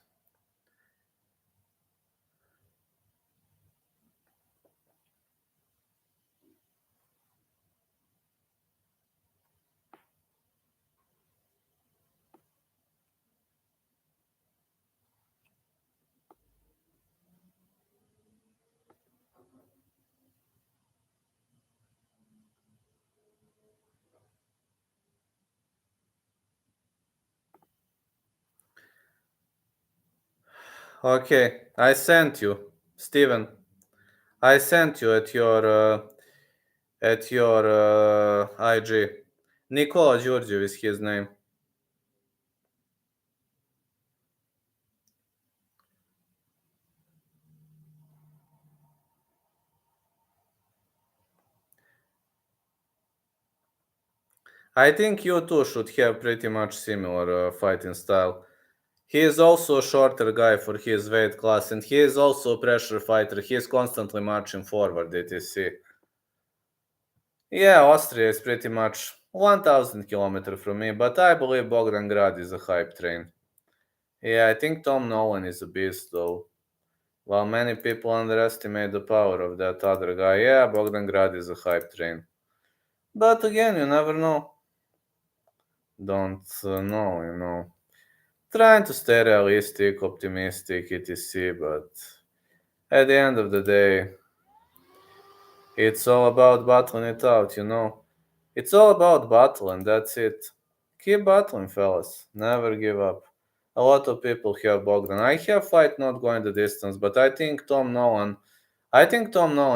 Okay, I sent you, Steven. I sent you at your IG. Nikola Georgiev is his name. I think you two should have pretty much similar fighting style. He is also a shorter guy for his weight class, and he is also a pressure fighter. He is constantly marching forward, etc. Yeah, Austria is pretty much 1,000 kilometers from me, but I believe Bogdan Grad is a hype train. Yeah, I think Tom Nolan is a beast, though. While many people underestimate the power of that other guy, yeah, Bogdan Grad is a hype train. But again, you never know. Don't know. Trying to stay realistic, optimistic, etc. But at the end of the day, it's all about battling it out. It's all about battling, that's it. Keep battling, fellas. Never give up. A lot of people have Bogdan. I have fight not going the distance, but I think Tom Nolan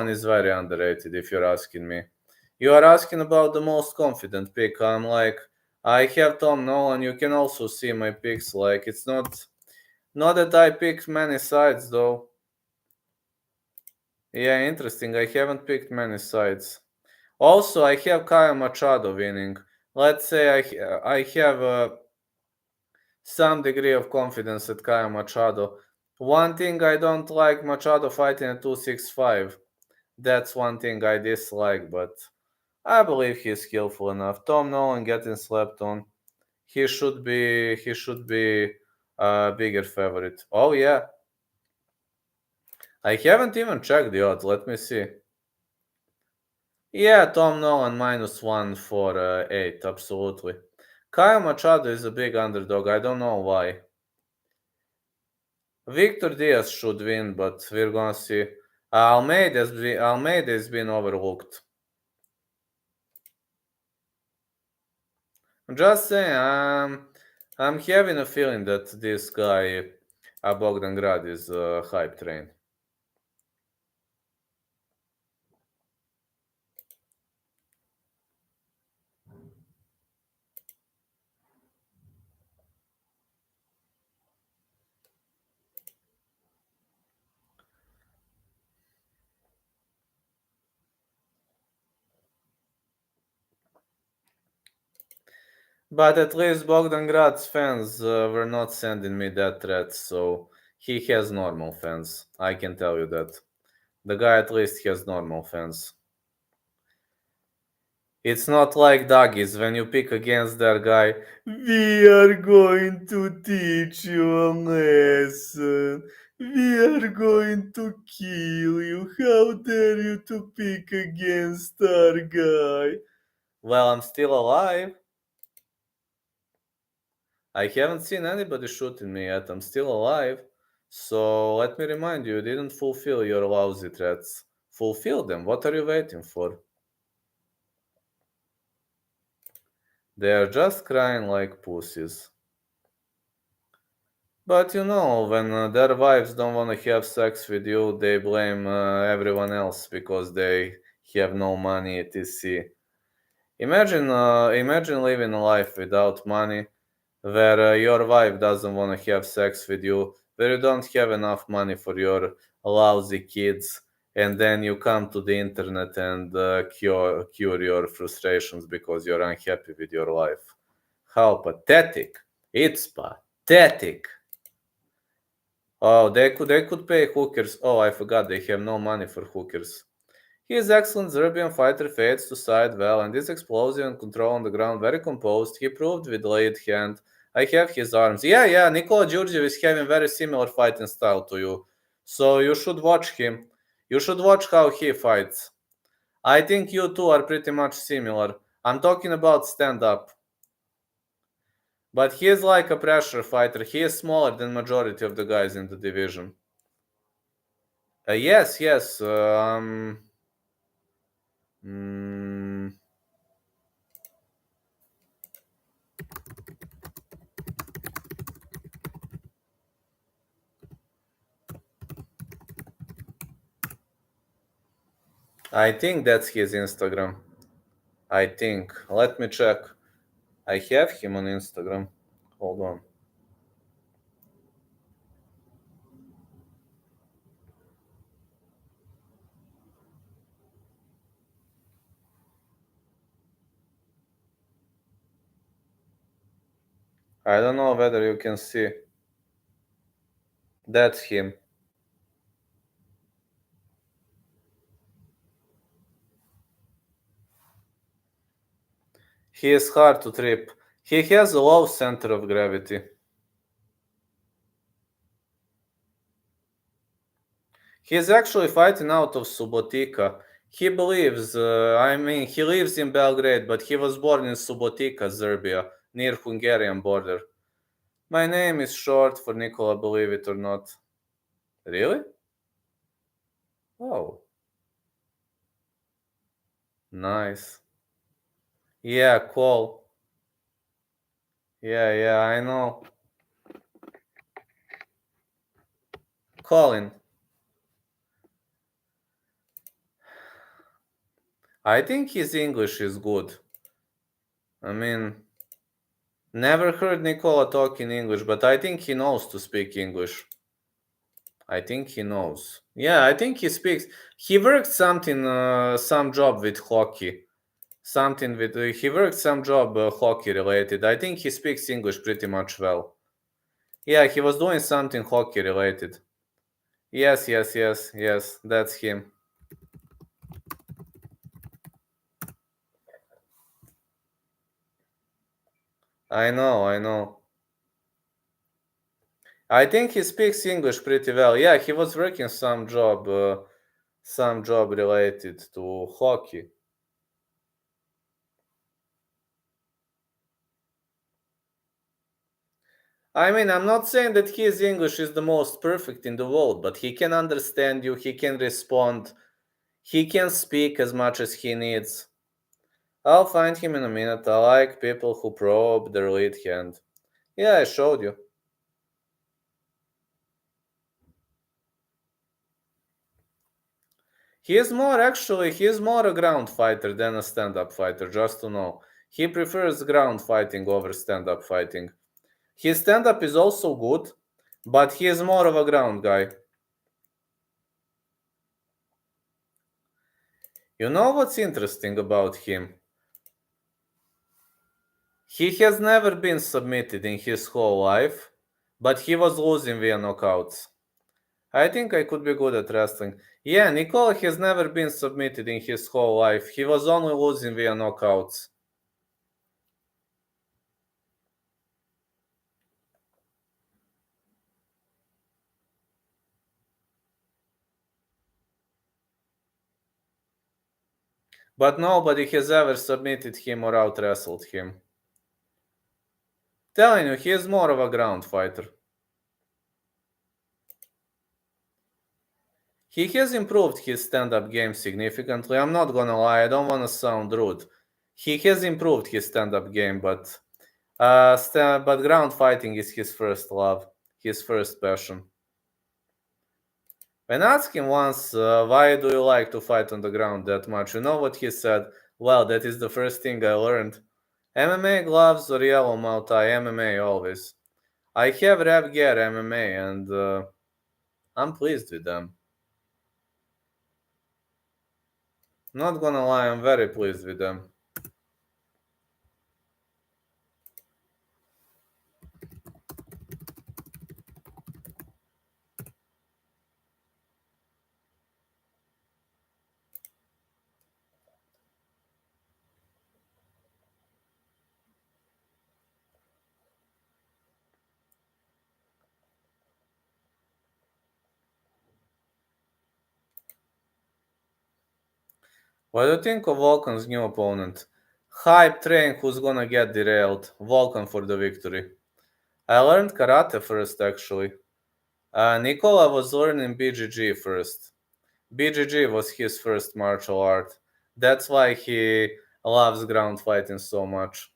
is very underrated if you're asking me. You are asking about the most confident pick. I'm like, I have Tom Nolan. You can also see my picks. Like, it's not that I picked many sides though. Yeah, interesting. I haven't picked many sides. Also, I have Kyle Machado winning. Let's say I have some degree of confidence at Kyle Machado. One thing I don't like Machado fighting at 265. That's one thing I dislike, but I believe he's skillful enough. Tom Nolan getting slept on. He should be a bigger favorite. Oh yeah. I haven't even checked the odds. Let me see. Yeah, Tom Nolan -1 for 8, absolutely. Kyle Machado is a big underdog. I don't know why. Victor Diaz should win, but we're gonna see. Almeida's been overlooked. I'm just saying, I'm having a feeling that this guy, Bogdan Grad, is a hype train. But at least Bogdan Grad's fans were not sending me that threat, so he has normal fans. I can tell you that. The guy at least has normal fans. It's not like doggies when you pick against that guy. We are going to teach you a lesson. We are going to kill you. How dare you to pick against our guy? Well, I'm still alive. I haven't seen anybody shooting me yet. I'm still alive. So let me remind you, you didn't fulfill your lousy threats. Fulfill them. What are you waiting for? They are just crying like pussies. But you know, when their wives don't want to have sex with you, they blame everyone else because they have no money, etc. Imagine living a life without money, where your wife doesn't want to have sex with you, where you don't have enough money for your lousy kids, and then you come to the internet and cure your frustrations because you're unhappy with your life. How pathetic! It's pathetic. Oh, they could pay hookers. Oh, I forgot they have no money for hookers. His excellent Serbian fighter fades to side well, and is explosive and control on the ground, very composed. He proved with lead hand. I have his arms. Yeah, Nikola Djurdjev is having very similar fighting style to you. So you should watch him. You should watch how he fights. I think you two are pretty much similar. I'm talking about stand up. But he is like a pressure fighter. He is smaller than majority of the guys in the division. Yes. Mm, I think that's his Instagram. I think. Let me check. I have him on Instagram. Hold on. I don't know whether you can see. That's him. He is hard to trip. He has a low center of gravity. He is actually fighting out of Subotica. He believes, he lives in Belgrade, but he was born in Subotica, Serbia, near Hungarian border. My name is short for Nikola, believe it or not. Really? Oh, nice. Yeah, cool. Yeah, I know. Colin. I think his English is good. I mean, never heard Nicola talk in English, but I think he knows to speak English. I think he knows. Yeah, I think he speaks. He worked some job with hockey. He worked some job hockey related. I think he speaks English pretty much well. Yeah, he was doing something hockey related. Yes, that's him. I know. I think he speaks English pretty well. Yeah, he was working some job related to hockey. I mean, I'm not saying that his English is the most perfect in the world, but he can understand you, he can respond, he can speak as much as he needs. I'll find him in a minute. I like people who probe their lead hand. Yeah, I showed you. He is more a ground fighter than a stand-up fighter, just to know. He prefers ground fighting over stand-up fighting. His stand-up is also good, but he is more of a ground guy. You know what's interesting about him? He has never been submitted in his whole life, but he was losing via knockouts. I think I could be good at wrestling. Yeah, Nikola has never been submitted in his whole life. He was only losing via knockouts. But nobody has ever submitted him or out wrestled him. Telling you, he is more of a ground fighter. He has improved his stand-up game significantly. I'm not gonna lie, I don't wanna sound rude. He has improved his stand-up game, but ground fighting is his first love, his first passion. When asked him once, why do you like to fight on the ground that much? You know what he said? Well, that is the first thing I learned. MMA gloves or yellow mouth tie, MMA always. I have Rev Gear MMA and I'm pleased with them. Not gonna lie, I'm very pleased with them. What do you think of Volkan's new opponent? Hype train who's gonna get derailed. Volkan for the victory. I learned karate first, actually. Nikola was learning BJJ first. BJJ was his first martial art. That's why he loves ground fighting so much.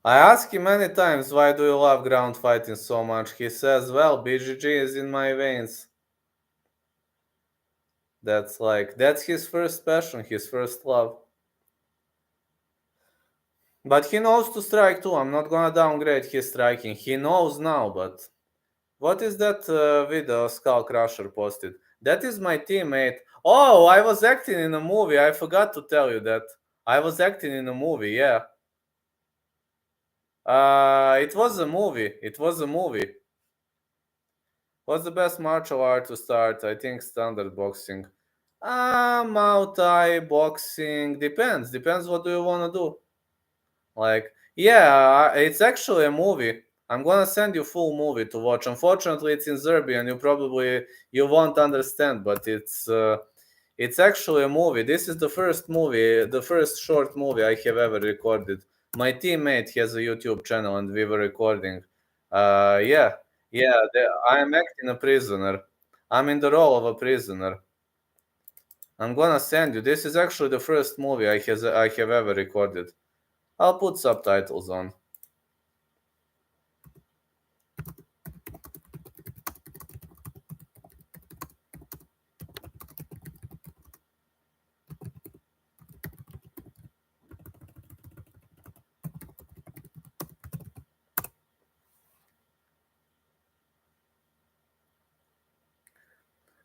I asked him many times, why do you love ground fighting so much? He says, well, BJJ is in my veins. That's his first passion, his first love. But he knows to strike too. I'm not gonna downgrade his striking. He knows now, but what is that video Skull Crusher posted? That is my teammate. Oh, I was acting in a movie. I forgot to tell you that. I was acting in a movie, yeah. It was a movie. It was a movie. What's the best martial art to start? I think standard boxing. Muay Thai, boxing. Depends what do you want to do. Like, yeah, it's actually a movie. I'm gonna send you full movie to watch. Unfortunately, it's in Serbian. You won't understand, but it's actually a movie. This is the first movie, the first short movie I have ever recorded. My teammate has a YouTube channel, and we were recording. Yeah, yeah. I am acting a prisoner. I'm in the role of a prisoner. I'm gonna send you. This is actually the first movie I have ever recorded. I'll put subtitles on.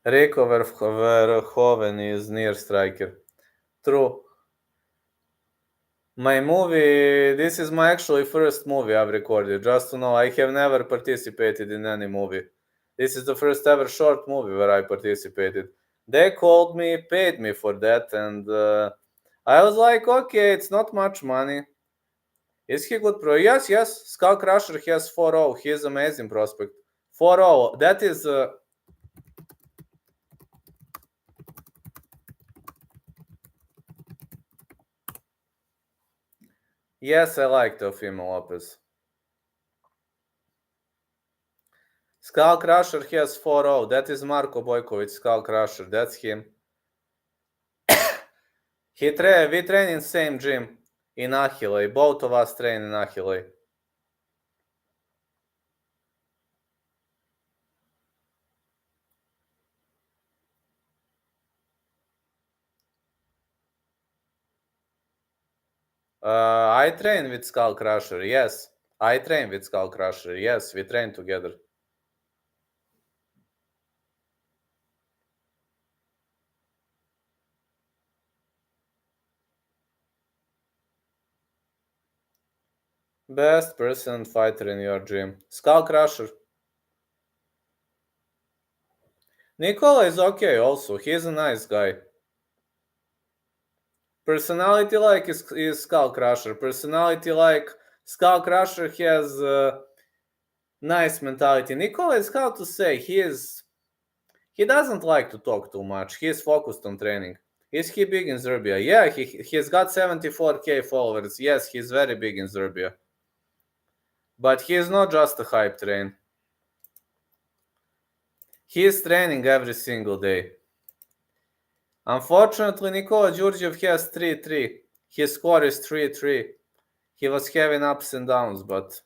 Rico Verhoeven is near striker. True. My movie, this is my actually first movie I've recorded. Just to know, I have never participated in any movie. This is the first ever short movie where I participated. They called me, paid me for that, and I was like, okay, it's not much money. Is he good pro? Yes, yes. Skull Crusher has 4-0. He is amazing prospect. 4-0. That is Yes, I like Teofimo Lopez. Skull Crusher has 4-0. That is Marko Bojkovic, Skull Crusher. That's him. We train in same gym in Ahile. Both of us train in Ahile. I train with Skull Crusher, yes. I train with Skull Crusher, yes. We train together. Best person fighter in your gym. Skull Crusher. Nikola is okay also. He's a nice guy. Personality like is Skull Crusher. Personality like Skull Crusher has nice mentality. Nikola is how to say he doesn't like to talk too much. He's focused on training. Is he big in Serbia? Yeah, he's got 74k followers. Yes, he's very big in Serbia. But he is not just a hype train. He is training every single day. Unfortunately, Nikola Djurdjev has 3-3. His score is 3-3. He was having ups and downs, but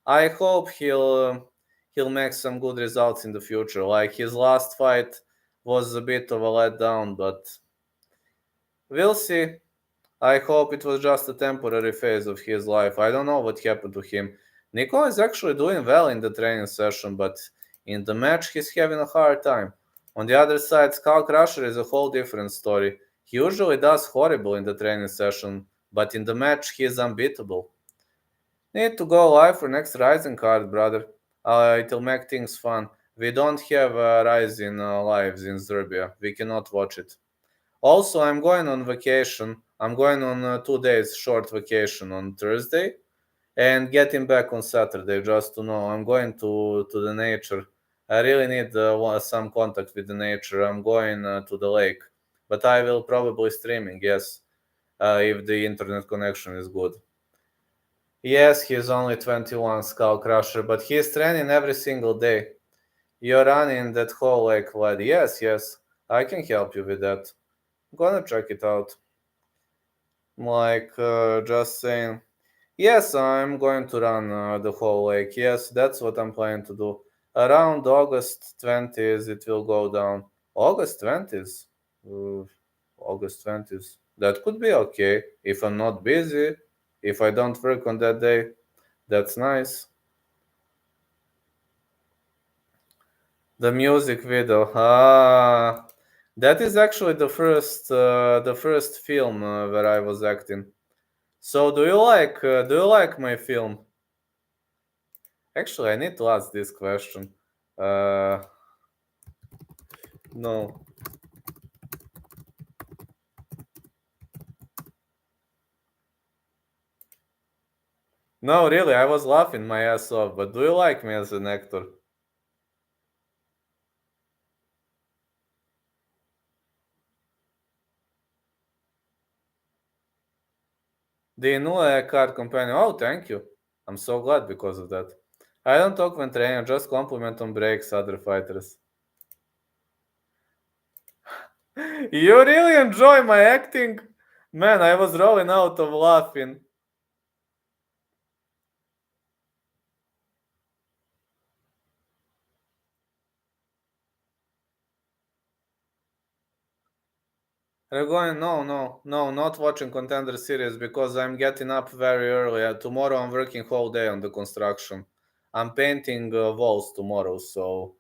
I hope he'll make some good results in the future. Like his last fight was a bit of a letdown, but we'll see. I hope it was just a temporary phase of his life. I don't know what happened to him. Nico is actually doing well in the training session, but in the match he's having a hard time. On the other side, Skull Crusher is a whole different story. He usually does horrible in the training session, but in the match he is unbeatable. Need to go live for next Rising card, brother. It'll make things fun. We don't have Rising lives in Serbia. We cannot watch it. Also, I'm going on vacation. I'm going on 2 days short vacation on Thursday and getting back on Saturday. Just to know, I'm going to the nature. I really need some contact with the nature. I'm going to the lake, but I will probably streaming. Yes, if the internet connection is good. Yes, he's only 21, Skull Crusher, but he's training every single day. You're running that whole lake, lad. Yes, yes, I can help you with that. Gonna check it out. Like, just saying, yes, I'm going to run the whole lake. Yes, that's what I'm planning to do. Around August 20th, it will go down. August 20th? August 20th. That could be okay. If I'm not busy, if I don't work on that day, that's nice. The music video. That is actually the first film where I was acting. So do you like my film? Actually, I need to ask this question. Uh, no, no, really, I was laughing my ass off. But do you like me as an actor? The Inua card companion. Oh, thank you. I'm so glad because of that. I don't talk when training, just compliment on breaks other fighters. You really enjoy my acting? Man, I was rolling out of laughing. They're going, no, no, no, not watching Contender Series because I'm getting up very early. Tomorrow I'm working whole day on the construction. I'm painting walls tomorrow, so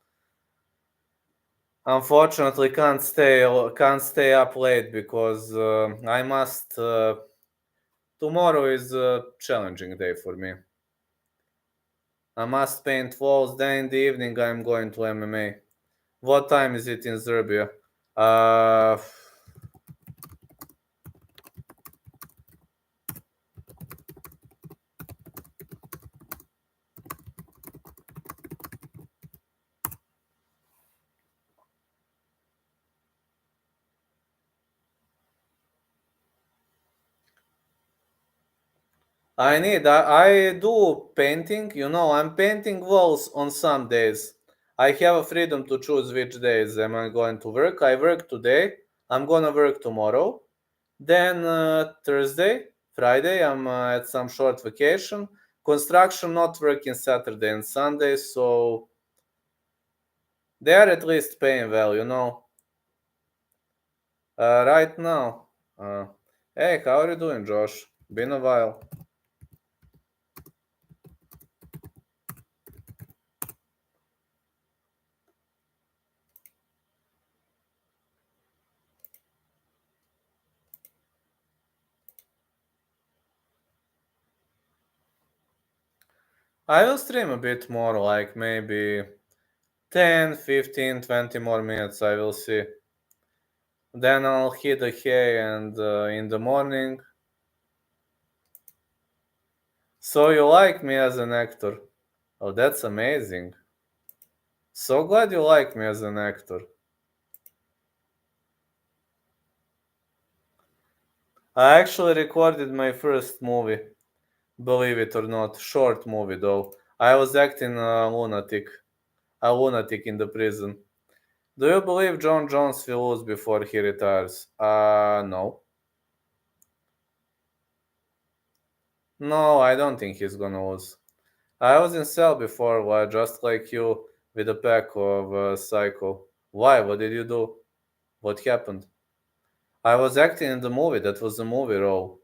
unfortunately can't stay up late because I must. Tomorrow is a challenging day for me. I must paint walls. Then in the evening I'm going to MMA. What time is it in Serbia? Uh, I do painting, I'm painting walls on some days. I have a freedom to choose which days am I going to work. I work today, I'm gonna work tomorrow. Then Thursday, Friday, I'm at some short vacation. Construction not working Saturday and Sunday, so they are at least paying well. Right now. Hey, how are you doing, Josh? Been a while. I will stream a bit more, like maybe 10, 15, 20 more minutes, I will see. Then I'll hit the hay and in the morning. So you like me as an actor? Oh, that's amazing. So glad you like me as an actor. I actually recorded my first movie, believe it or not, short movie though. I was acting a lunatic in the prison. Do you believe John Jones will lose before he retires? No. No, I don't think he's gonna lose. I was in cell before, just like you, with a pack of psycho. Why? What did you do? What happened? I was acting in the movie. That was a movie role.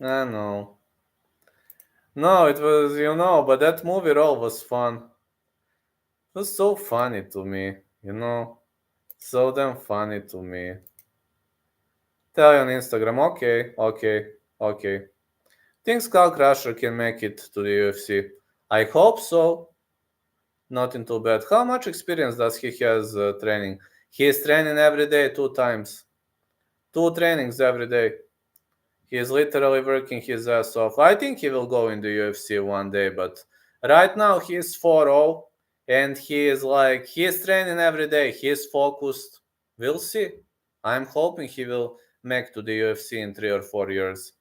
I know. No, it was, but that movie role was fun. It was so funny to me, you know? So damn funny to me. Tell you on Instagram, okay, okay, okay. Think Skull Crusher can make it to the UFC? I hope so. Nothing too bad. How much experience does he has training? He is training every day 2 times. 2 trainings every day. He is literally working his ass off. I think he will go in the UFC one day, but right now he is 4-0 and he is training every day. He is focused. We'll see. I'm hoping he will make to the UFC in 3 or 4 years.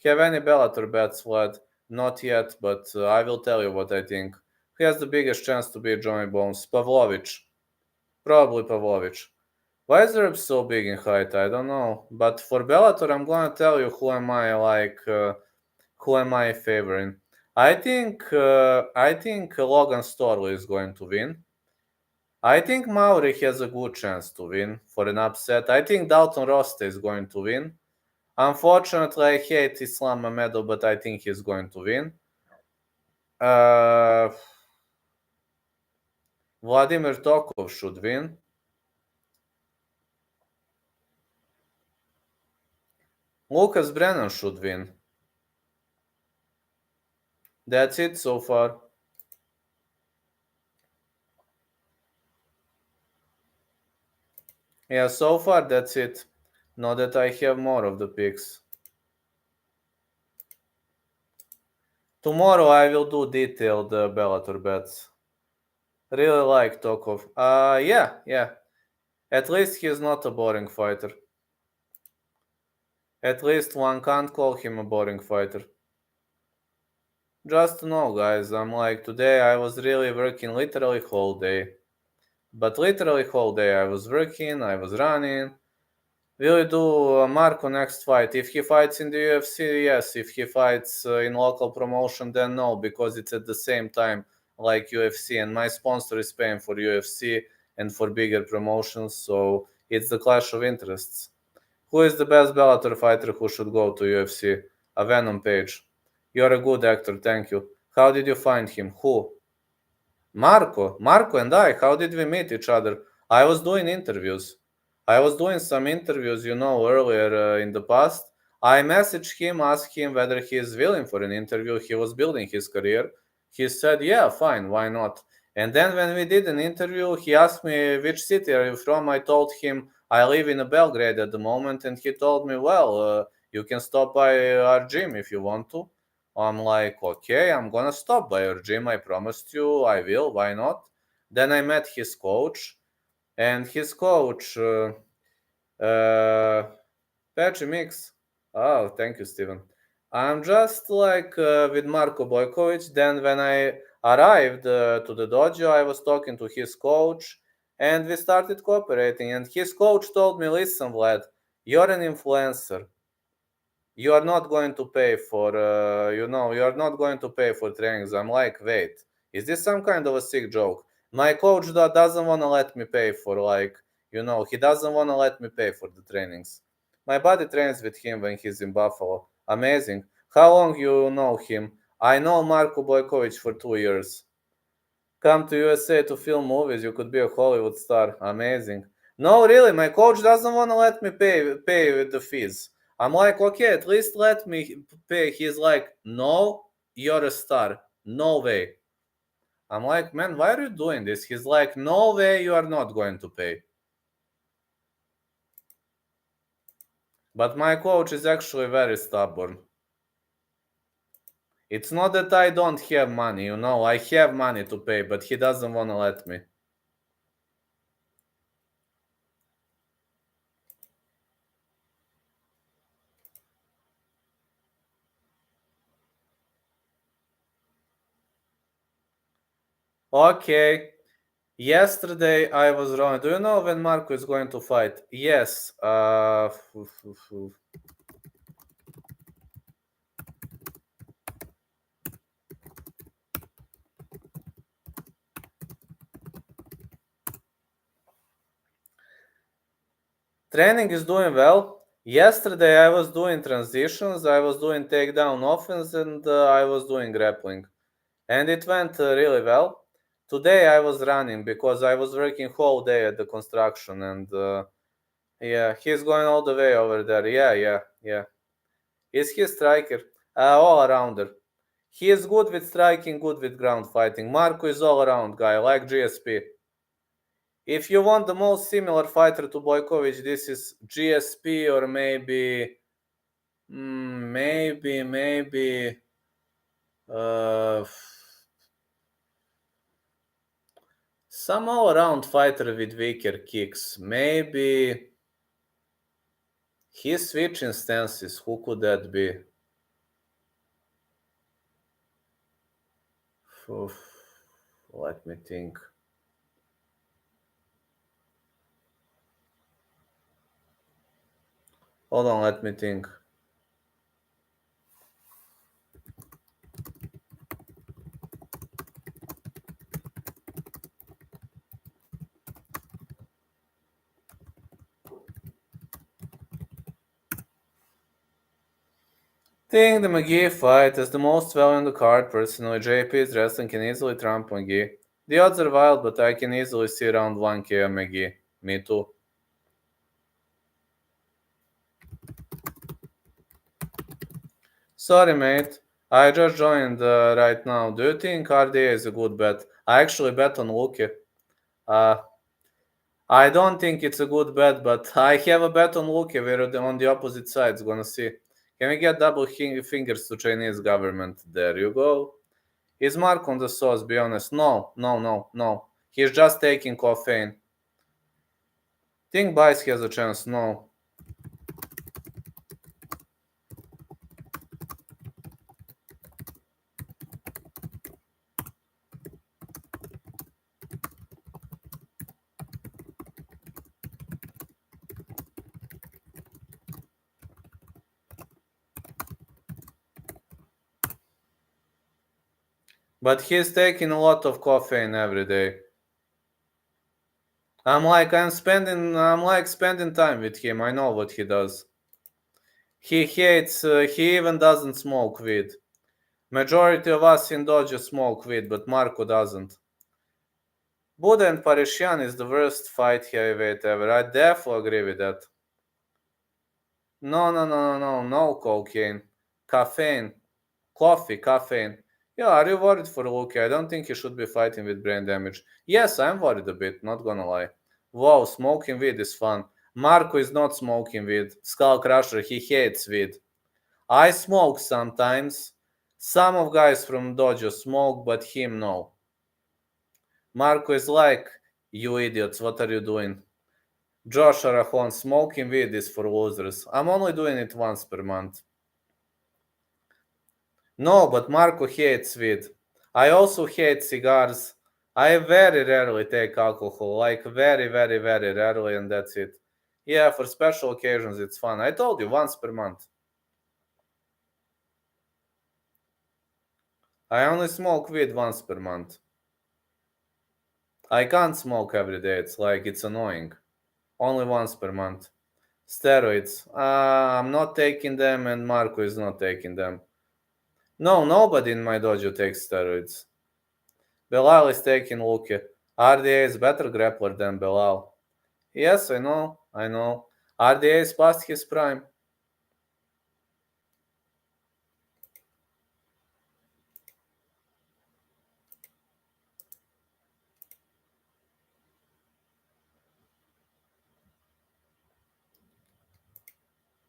Have any Bellator bets, Vlad? Not yet, but I will tell you what I think. Who has the biggest chance to beat Johnny Bones? Pavlovich. Probably Pavlovich. Why is Zerb so big in height? I don't know. But for Bellator, I'm gonna tell you who am I favoring. I think Logan Storley is going to win. I think Mauri has a good chance to win for an upset. I think Dalton Rosta is going to win. Unfortunately, I hate Islam Mamedov, but I think he's going to win. Uh, Vladimir Tokov should win. Lucas Brennan should win. That's it so far. Yeah, so far that's it. Not that I have more of the picks. Tomorrow I will do detailed Bellator bets. Really like Tokov. Yeah. At least he's not a boring fighter. At least one can't call him a boring fighter. Just to know, guys, today I was really working literally whole day. But literally whole day I was working, I was running. Will you do Marco next fight? If he fights in the UFC, yes. If he fights in local promotion, then no, because it's at the same time like UFC, and my sponsor is paying for UFC and for bigger promotions, so it's the clash of interests. Who is the best Bellator fighter who should go to UFC? A Venom Page. You're a good actor, thank you. How did you find him? Who? Marco and I, how did we meet each other? I was doing interviews. I was doing some interviews, earlier in the past. I messaged him, asked him whether he is willing for an interview. He was building his career. He said, yeah, fine, why not? And then when we did an interview, he asked me, which city are you from? I told him I live in Belgrade at the moment, and he told me, well, you can stop by our gym if you want to. I'm like, okay, I'm gonna stop by your gym. I promised you I will. Why not? Then I met his coach, and his coach, Patchy Mix. Oh, thank you, Steven. I'm just like with Marko Bojkovic. Then when I arrived to the dojo, I was talking to his coach, and we started cooperating. And his coach told me, listen, Vlad, you're an influencer. You are not going to pay for, you are not going to pay for trainings. I'm like, wait, is this some kind of a sick joke? My coach doesn't want to let me pay for, like, he doesn't want to let me pay for the trainings. My buddy trains with him when he's in Buffalo. Amazing. How long you know him? I know Marko Bojkovic for 2 years. Come to USA to film movies. You could be a Hollywood star. Amazing. No, really, my coach doesn't want to let me pay with the fees. I'm like, okay, at least let me pay. He's like, no, you're a star. No way. I'm like, man, why are you doing this? He's like, no way, you are not going to pay. But my coach is actually very stubborn. It's not that I don't have money, I have money to pay, but he doesn't want to let me. Okay. Yesterday I was wrong. Do you know when Marco is going to fight? Yes. Training is doing well. Yesterday I was doing transitions, I was doing takedown offense, and I was doing grappling. And it went really well. Today I was running because I was working whole day at the construction, and yeah, he's going all the way over there. Yeah. Is he a striker? All arounder. He is good with striking, good with ground fighting. Marco is all around guy, like GSP. If you want the most similar fighter to Bojkovic, this is GSP or maybe uh, some all-around fighter with weaker kicks. Maybe he's switching stances. Who could that be? Oof. Let me think. Hold on, let me think. Think the McGee fight is the most well in the card. Personally, JP's wrestling can easily trump McGee. The odds are wild, but I can easily see around 1K on McGee. Me too. Sorry, mate. I just joined right now. Do you think RDA is a good bet? I actually bet on Luque. Uh, I don't think it's a good bet, but I have a bet on Luque. We're on the opposite sides. Gonna see. Can we get double fingers to Chinese government? There you go. Is Mark on the sauce? Be honest. No. He's just taking caffeine. Think Bice has a chance? No. But he's taking a lot of caffeine every day. I'm spending time with him. I know what he does. He hates, he even doesn't smoke weed. Majority of us in Dojo smoke weed, but Marco doesn't. Buddha and Parishian is the worst fight heavyweight ever. I definitely agree with that. No cocaine. Caffeine. Coffee, caffeine. Yeah, are you worried for Luque? I don't think he should be fighting with brain damage. Yes, I'm worried a bit, not gonna lie. Wow, smoking weed is fun. Marco is not smoking weed. Skull Crusher, he hates weed. I smoke sometimes. Some of guys from Dojo smoke, but him no. Marco is like, you idiots, what are you doing? Josh Arajon, smoking weed is for losers. I'm only doing it once per month. No, but Marco hates weed. I also hate cigars. I very rarely take alcohol, like very, very, very rarely, and that's it. Yeah, for special occasions it's fun. I told you, once per month. I only smoke weed once per month. I can't smoke every day, it's annoying. Only once per month. Steroids. I'm not taking them, and Marco is not taking them. No, nobody in my dojo takes steroids. Belal is taking Luque. RDA is better grappler than Belal. Yes, I know. RDA is past his prime.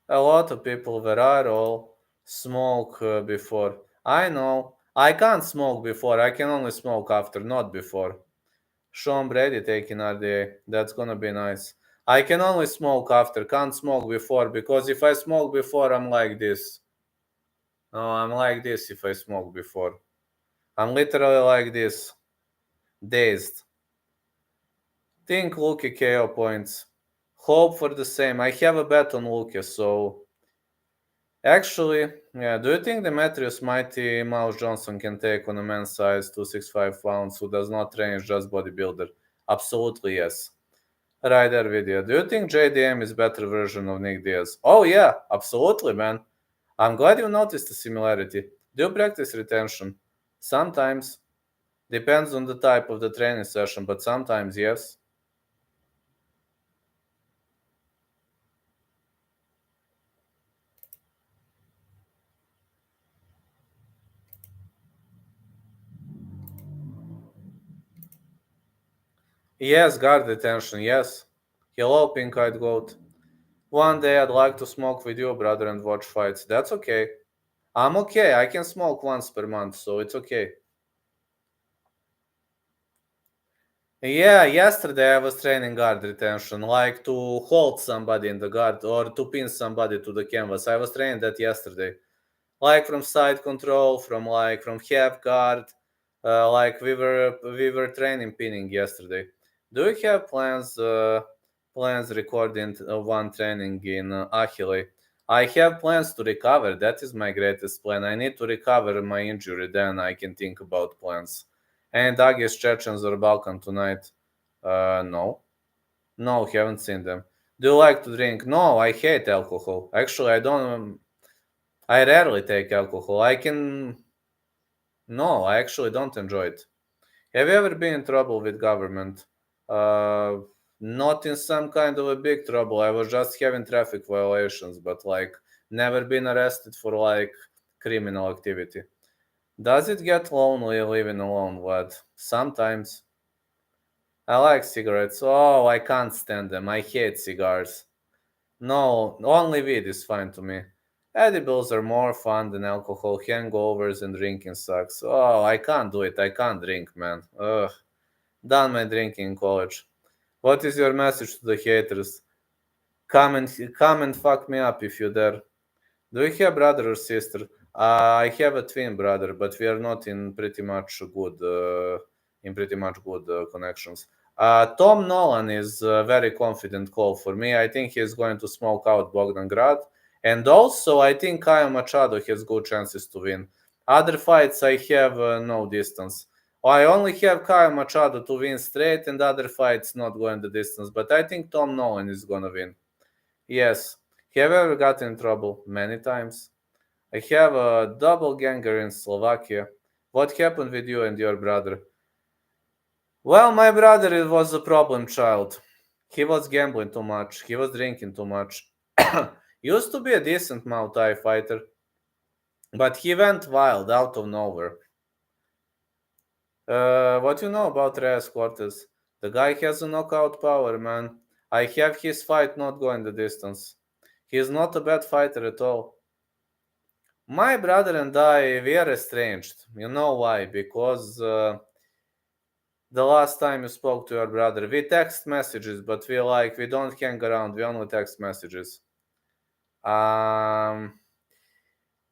A lot of people where I roll smoke before. I know. I can't smoke before. I can only smoke after, not before. Sean Brady taking RDA. That's gonna be nice. I can only smoke after, can't smoke before, because if I smoke before, I'm like this. No, I'm like this if I smoke before. I'm literally like this. Dazed. Think Luque KO points. Hope for the same. I have a bet on Luque, so... Actually, yeah, do you think Demetrius Mighty Mouse Johnson can take on a man size 265 pounds who does not train, just bodybuilder? Absolutely yes. Right there video. Do you think JDM is better version of Nick Diaz? Oh yeah, absolutely, man. I'm glad you noticed the similarity. Do you practice retention? Sometimes. Depends on the type of the training session, but sometimes yes. Yes, guard retention, yes. Hello, pink-eyed goat. One day I'd like to smoke with you, brother, and watch fights. That's okay. I'm okay. I can smoke once per month, so it's okay. Yeah, yesterday I was training guard retention, like to hold somebody in the guard or to pin somebody to the canvas. I was training that yesterday. Like from side control, from half guard, like we were training pinning yesterday. Do you have plans recording one training in Achille? I have plans to recover. That is my greatest plan. I need to recover my injury, then I can think about plans. And Agish Chechens or Balkan tonight? No. No, haven't seen them. Do you like to drink? No, I hate alcohol. Actually, I don't. I rarely take alcohol. No, I actually don't enjoy it. Have you ever been in trouble with government? Uh, Not in some kind of a big trouble. I was just having traffic violations, but like never been arrested for like criminal activity. Does it get lonely living alone, Vlad? Sometimes. I like cigarettes. Oh, I can't stand them. I hate cigars. No, only weed is fine to me. Edibles are more fun than alcohol. Hangovers and drinking sucks. Oh, I can't do it. I can't drink, man. Ugh. Done my drinking in college. What is your message to the haters? Come and fuck me up if you dare. Do you have brother or sister? I have a twin brother, but we are not in pretty much good connections. Tom Nolan is a very confident call for me. I think he's going to smoke out Bogdan Grad, and also I think Kyle Machado has good chances to win. Other fights I have no distance. I only have Kyle Machado to win straight, and other fights not going the distance. But I think Tom Nolan is gonna win. Yes. Have you ever gotten in trouble? Many times. I have a double ganger in Slovakia. What happened with you and your brother? Well, my brother was a problem child. He was gambling too much. He was drinking too much. Used to be a decent Muay Thai fighter, but he went wild out of nowhere. What you know about Reyes Cortez? The guy has a knockout power, man. I have his fight not going the distance. He is not a bad fighter at all. My brother and I, we are estranged. You know why? Because the last time you spoke to your brother, we text messages, but we don't hang around. We only text messages.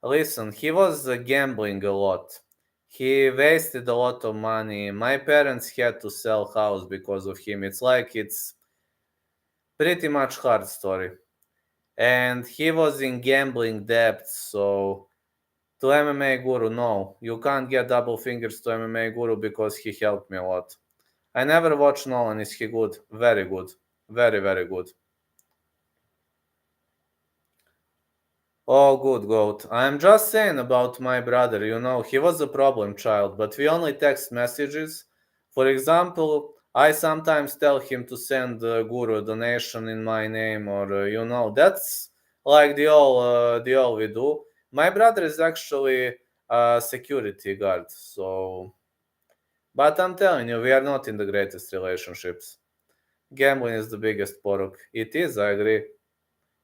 Listen, he was gambling a lot. He wasted a lot of money. My parents had to sell house because of him. It's pretty much hard story. And he was in gambling debt, so to MMA Guru, no, you can't get double fingers to MMA Guru because he helped me a lot. I never watched Nolan. Is he good? Very good. Very, very good. Oh, good, goat. I'm just saying about my brother, he was a problem child, but we only text messages. For example, I sometimes tell him to send Guru a donation in my name, or, that's like the all we do. My brother is actually a security guard, so. But I'm telling you, we are not in the greatest relationships. Gambling is the biggest porok. It is, I agree.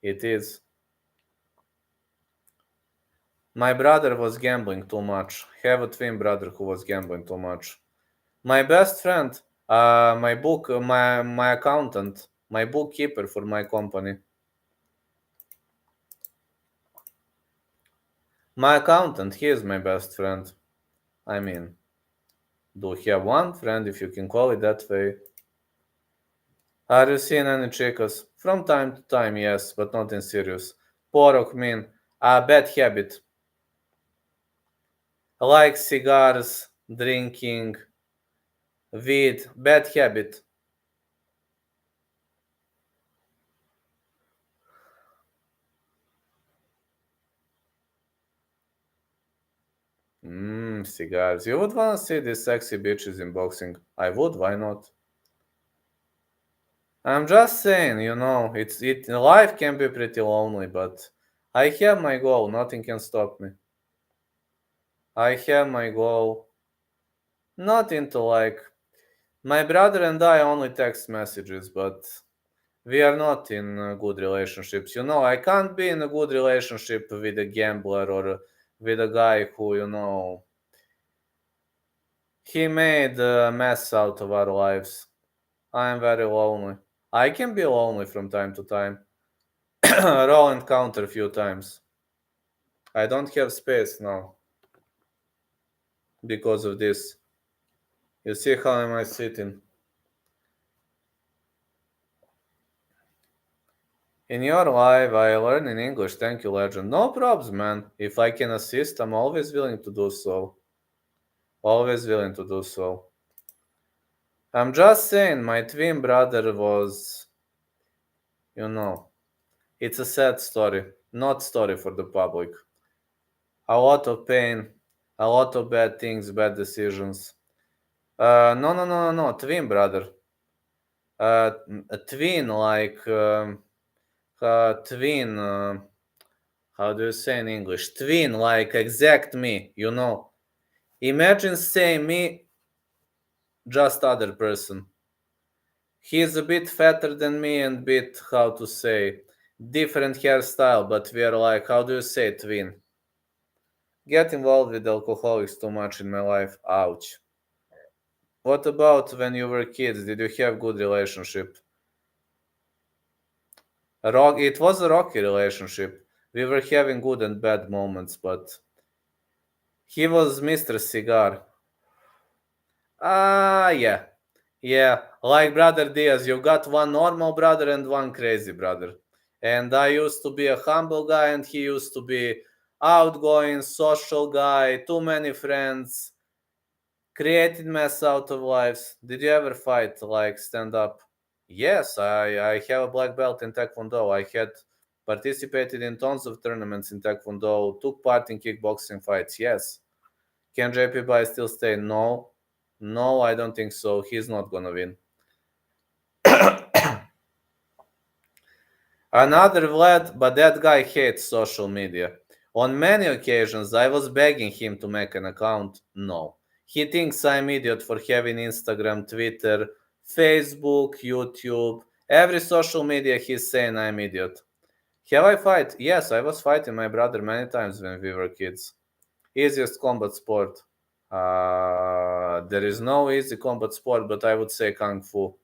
It is. My brother was gambling too much. Have a twin brother who was gambling too much. My best friend, my accountant, my bookkeeper for my company. My accountant, he is my best friend. I mean, do you have one friend, if you can call it that way? Are you seeing any chicas? From time to time, yes, but not in serious. Porok mean a bad habit. Like cigars, drinking, weed, bad habit. Cigars. You would wanna see these sexy bitches in boxing. I would, why not? I'm just saying, life can be pretty lonely, but I have my goal, nothing can stop me. I have my goal. Not into my brother and I only text messages, but we are not in good relationships. I can't be in a good relationship with a gambler or with a guy who, he made a mess out of our lives. I am very lonely. I can be lonely from time to time. Roll and counter a few times. I don't have space now because of this. You see how am I sitting? In your life, I learn in English. Thank you, legend. No probs, man. If I can assist, I'm always willing to do so. Always willing to do so. I'm just saying, my twin brother was, it's a sad story. Not story for the public. A lot of pain, a lot of bad things, bad decisions. No, twin brother. A twin, twin, how do you say in English? Twin, like exact me, Imagine saying me, just other person. He is a bit fatter than me and bit, how to say, different hairstyle, but we are like, how do you say twin? Get involved with alcoholics too much in my life. Ouch. What about when you were kids? Did you have good relationship? It was a rocky relationship. We were having good and bad moments, but he was Mr. Cigar. Yeah. Yeah, like Brother Diaz, you got one normal brother and one crazy brother. And I used to be a humble guy, and he used to be outgoing, social guy, too many friends, created mess out of lives. Did you ever fight, like stand up? Yes, I have a black belt in Taekwondo. I had participated in tons of tournaments in Taekwondo, took part in kickboxing fights. Yes. Can JP Bai still stay? No. No, I don't think so. He's not gonna win. Another Vlad, but that guy hates social media. On many occasions, I was begging him to make an account. No. He thinks I'm idiot for having Instagram, Twitter, Facebook, YouTube, Every social media he's saying I'm idiot. Have I fight? Yes, I was fighting my brother many times when we were kids. Easiest combat sport. There is no easy combat sport, but I would say Kung Fu.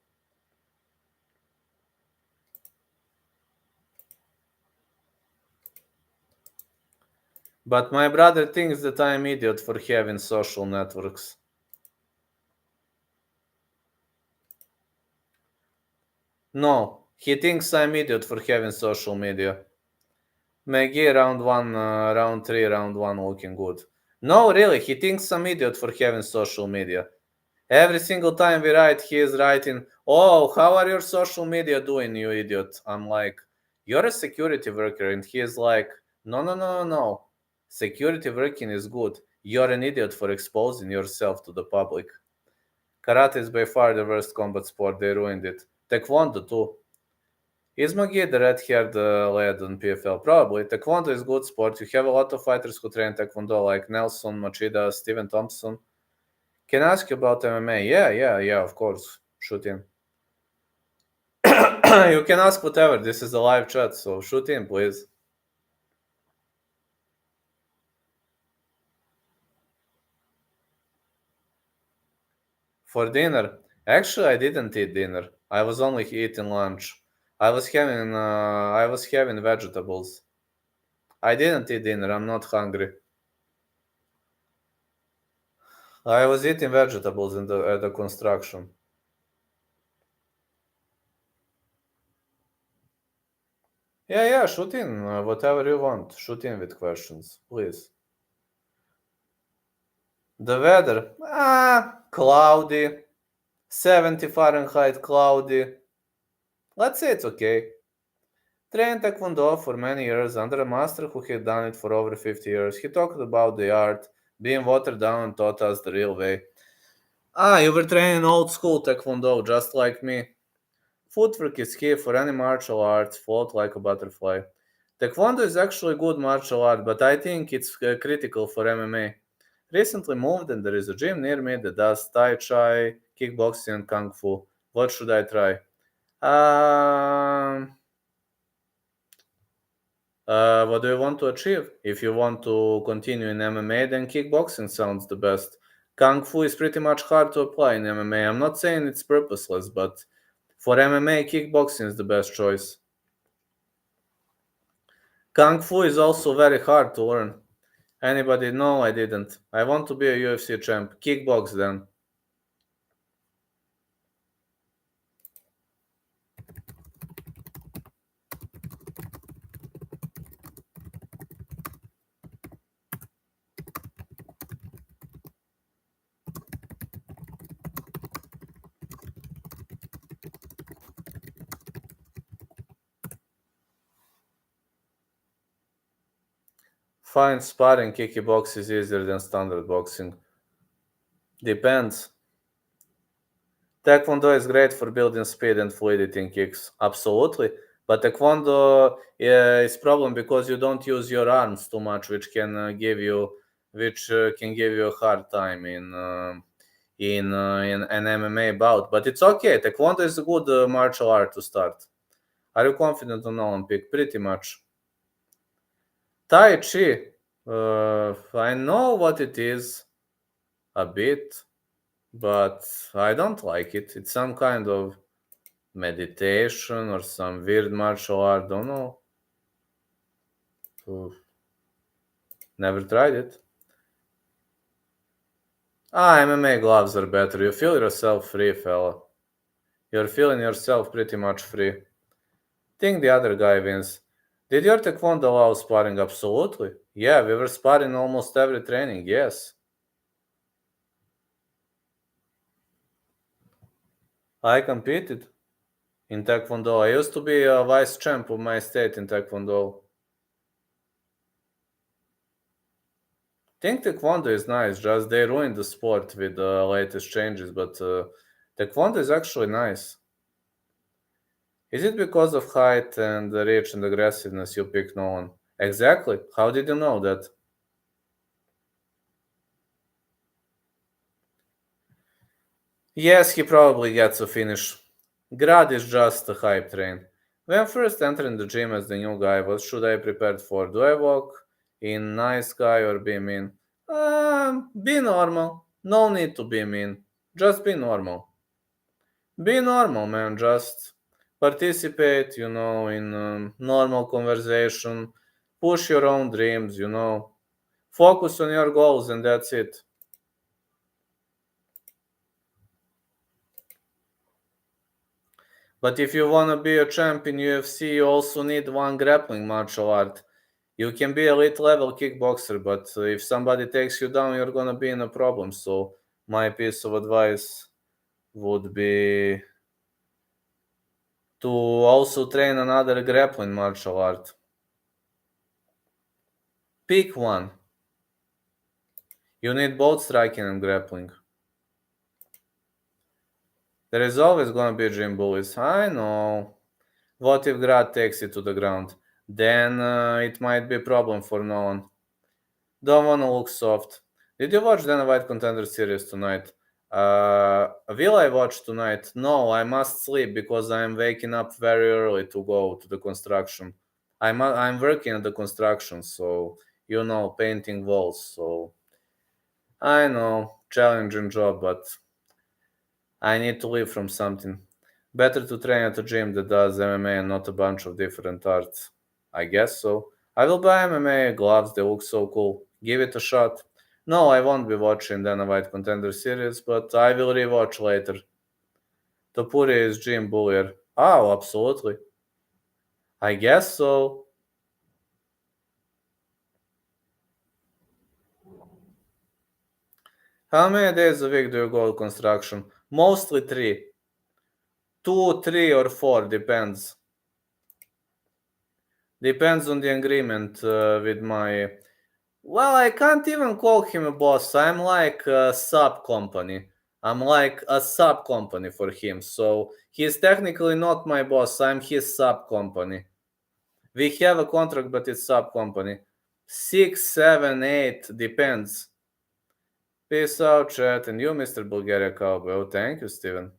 But my brother thinks that I'm idiot for having social networks. No, he thinks I'm idiot for having social media. McGee round one, round three, round one looking good. No, really, he thinks I'm idiot for having social media. Every single time we write, he is writing, "Oh, how are your social media doing, you idiot?" I'm like, "You're a security worker," and he is like, "No, no, no, no, no. Security working is good. You're an idiot for exposing yourself to the public." Karate is by far the worst combat sport. They ruined it. Taekwondo too. Is McGee the red-haired lad on PFL? Probably. Taekwondo is good sport. You have a lot of fighters who train Taekwondo, like Nelson, Machida, Steven Thompson. Can I ask you about MMA? Yeah, of course. Shoot in. You can ask whatever. This is a live chat, so shoot in, please. For dinner? Actually, I didn't eat dinner. I was only eating lunch. I was having vegetables. I didn't eat dinner. I'm not hungry. I was eating vegetables at the construction. Yeah, shoot in whatever you want. Shoot in with questions, please. The weather? Cloudy. 70 Fahrenheit, cloudy. Let's say it's okay. Trained Taekwondo for many years under a master who had done it for over 50 years. He talked about the art being watered down and taught us the real way. You were training old school Taekwondo, just like me. Footwork is key for any martial arts, float like a butterfly. Taekwondo is actually good martial art, but I think it's critical for MMA. Recently moved and there is a gym near me that does Tai Chi, kickboxing, and Kung Fu. What should I try? Um, what do you want to achieve? If you want to continue in MMA, then kickboxing sounds the best. Kung Fu is pretty much hard to apply in MMA. I'm not saying it's purposeless, but for MMA, kickboxing is the best choice. Kung Fu is also very hard to learn. Anybody? No, I didn't. I want to be a UFC champ. Kickbox then. Fine, sparring kickbox is easier than standard boxing. Depends. Taekwondo is great for building speed and fluidity in kicks. Absolutely. But Taekwondo is problem because you don't use your arms too much, which can give you a hard time in an MMA bout. But it's okay. Taekwondo is a good martial art to start. Are you confident on Olympic? Pretty much. Tai Chi. I know what it is a bit, but I don't like it. It's some kind of meditation or some weird martial art. Don't know. Oof. Never tried it. MMA gloves are better. You feel yourself free, fella. You're feeling yourself pretty much free. Think the other guy wins. Did your taekwondo allow sparring? Absolutely. Yeah, we were sparring almost every training. Yes. I competed in taekwondo. I used to be a vice champ of my state in taekwondo. Think taekwondo is nice, just they ruined the sport with the latest changes, but taekwondo is actually nice. Is it because of height and the reach and aggressiveness you pick Nolan? Exactly. How did you know that? Yes, he probably gets a finish. Grad is just a hype train. When first entering the gym as the new guy, what should I prepare for? Do I walk in nice guy or be mean? Be normal. No need to be mean. Just be normal. Be normal, man. Just participate, in normal conversation. Push your own dreams. Focus on your goals, and that's it. But if you want to be a champ in UFC, you also need one grappling martial art. You can be elite level kickboxer, but if somebody takes you down, you're gonna be in a problem. So my piece of advice would be to also train another grappling martial art. Pick one. You need both striking and grappling. There is always gonna be gym bullies. I know. What if Grad takes it to the ground? Then it might be a problem for no one. Don't wanna look soft. Did you watch Dana White Contender Series tonight? Will I watch tonight? No, I must sleep because I am waking up very early to go to the construction. I'm working at the construction, so painting walls. So I know, challenging job, but I need to live from something. Better to train at a gym that does MMA and not a bunch of different arts. I guess so. I will buy MMA gloves, they look so cool. Give it a shot. No, I won't be watching Dana White Contender Series, but I will rewatch later. Topuri is gym bullier. Oh, absolutely. I guess so. How many days a week do you go to construction? Mostly 3. 2, 3, or 4, depends. Depends on the agreement with my. Well, I can't even call him a boss. I'm like a sub company. I'm like a sub company for him. So he's technically not my boss. I'm his sub company. We have a contract, but it's sub company. 6, 7, 8, depends. Peace out, chat. And you, Mr. Bulgaria Cowboy. Oh, thank you, Steven.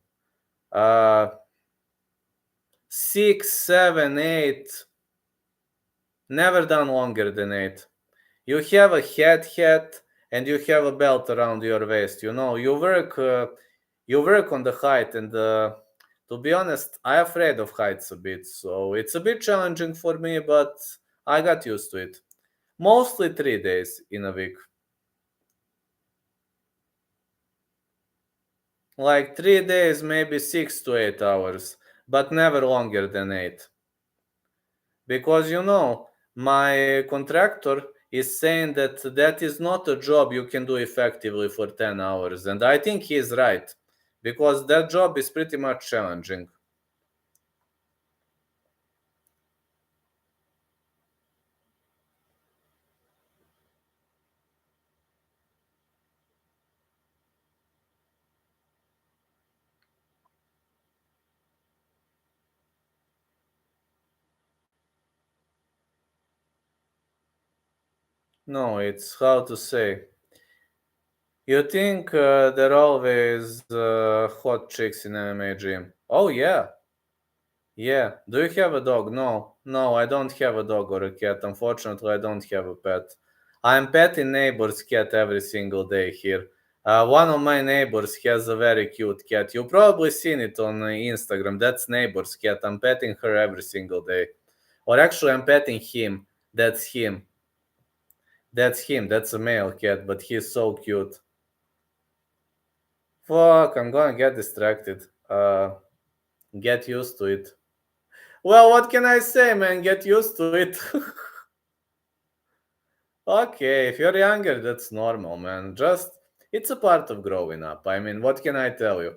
6, 7, 8. Never done longer than 8. You have a head and you have a belt around your waist. You work on the height, and to be honest, I'm afraid of heights a bit, so it's a bit challenging for me, but I got used to it. Mostly 3 days in a week. Like 3 days, maybe 6 to 8 hours, but never longer than 8. Because my contractor is saying that is not a job you can do effectively for 10 hours, and I think he's right, because that job is pretty much challenging. No, it's how to say. You think there are always hot chicks in MMA gym? Oh yeah, yeah. Do you have a dog? No, I don't have a dog or a cat. Unfortunately, I don't have a pet. I'm petting neighbor's cat every single day here. One of my neighbors has a very cute cat. You've probably seen it on Instagram. That's neighbor's cat. I'm petting her every single day. Or actually, I'm petting him. That's him. That's him. That's a male cat, but he's so cute. Fuck, I'm gonna get distracted. Get used to it. Well, what can I say, man? Get used to it. Okay, if you're younger, that's normal, man. It's a part of growing up. I mean, what can I tell you?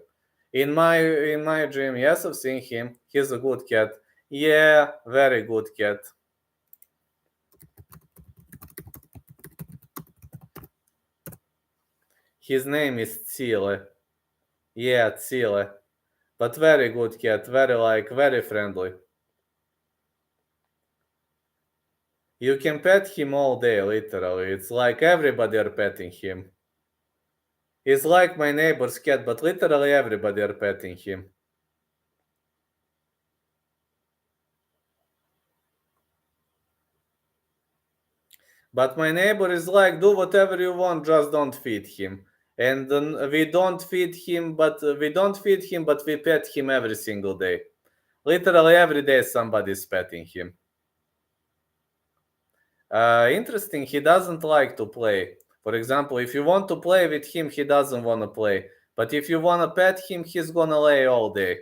In my dream, yes, I've seen him. He's a good cat. Yeah, very good cat. His name is Tsile. Yeah, Tsile. But very good cat. Very friendly. You can pet him all day, literally. It's like everybody are petting him. He's like my neighbor's cat, but literally everybody are petting him. But my neighbor is like, do whatever you want, just don't feed him. And we don't feed him, but we pet him every single day. Literally every day somebody's petting him. Interesting, he doesn't like to play. For example, if you want to play with him, he doesn't want to play. But if you want to pet him, he's gonna lay all day.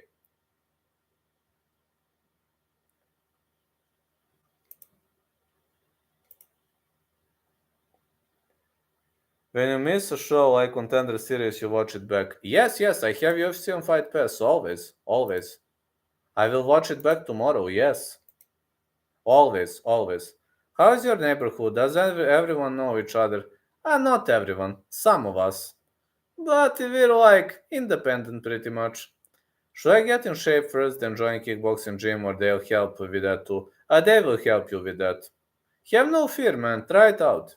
When you miss a show like Contender Series, you watch it back. Yes, I have UFC on Fight Pass, always, always. I will watch it back tomorrow, yes. Always, always. How is your neighborhood? Does everyone know each other? Not everyone, some of us. But we're like independent pretty much. Should I get in shape first, then join kickboxing gym, or they'll help with that too? They will help you with that. Have no fear, man. Try it out.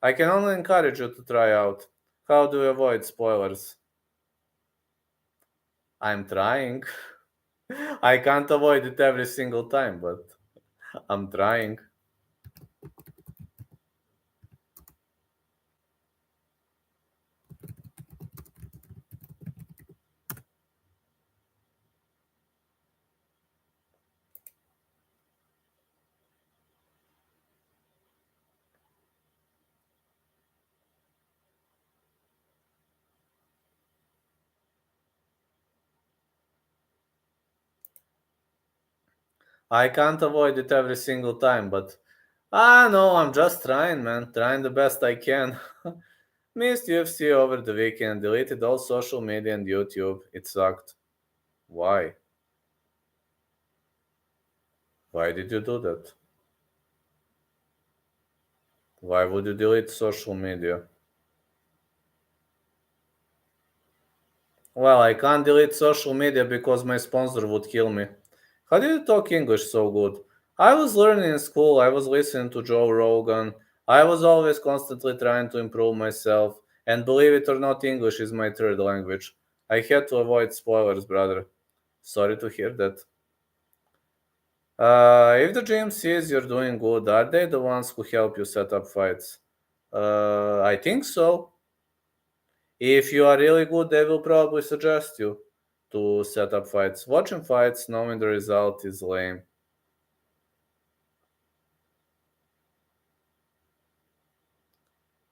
I can only encourage you to try out. How do you avoid spoilers? I'm trying. I can't avoid it every single time, but I'm trying. I can't avoid it every single time, but no, I'm just trying, man. Trying the best I can. Missed UFC over the weekend, deleted all social media and YouTube. It sucked. Why? Why did you do that? Why would you delete social media? Well, I can't delete social media because my sponsor would kill me. How do you talk English so good? I was learning in school, I was listening to Joe Rogan, I was always constantly trying to improve myself, and believe it or not, English is my third language. I had to avoid spoilers, brother. Sorry to hear that. If the gym sees you're doing good, are they the ones who help you set up fights? I think so. If you are really good, they will probably suggest you to set up fights. Watching fights, knowing the result is lame.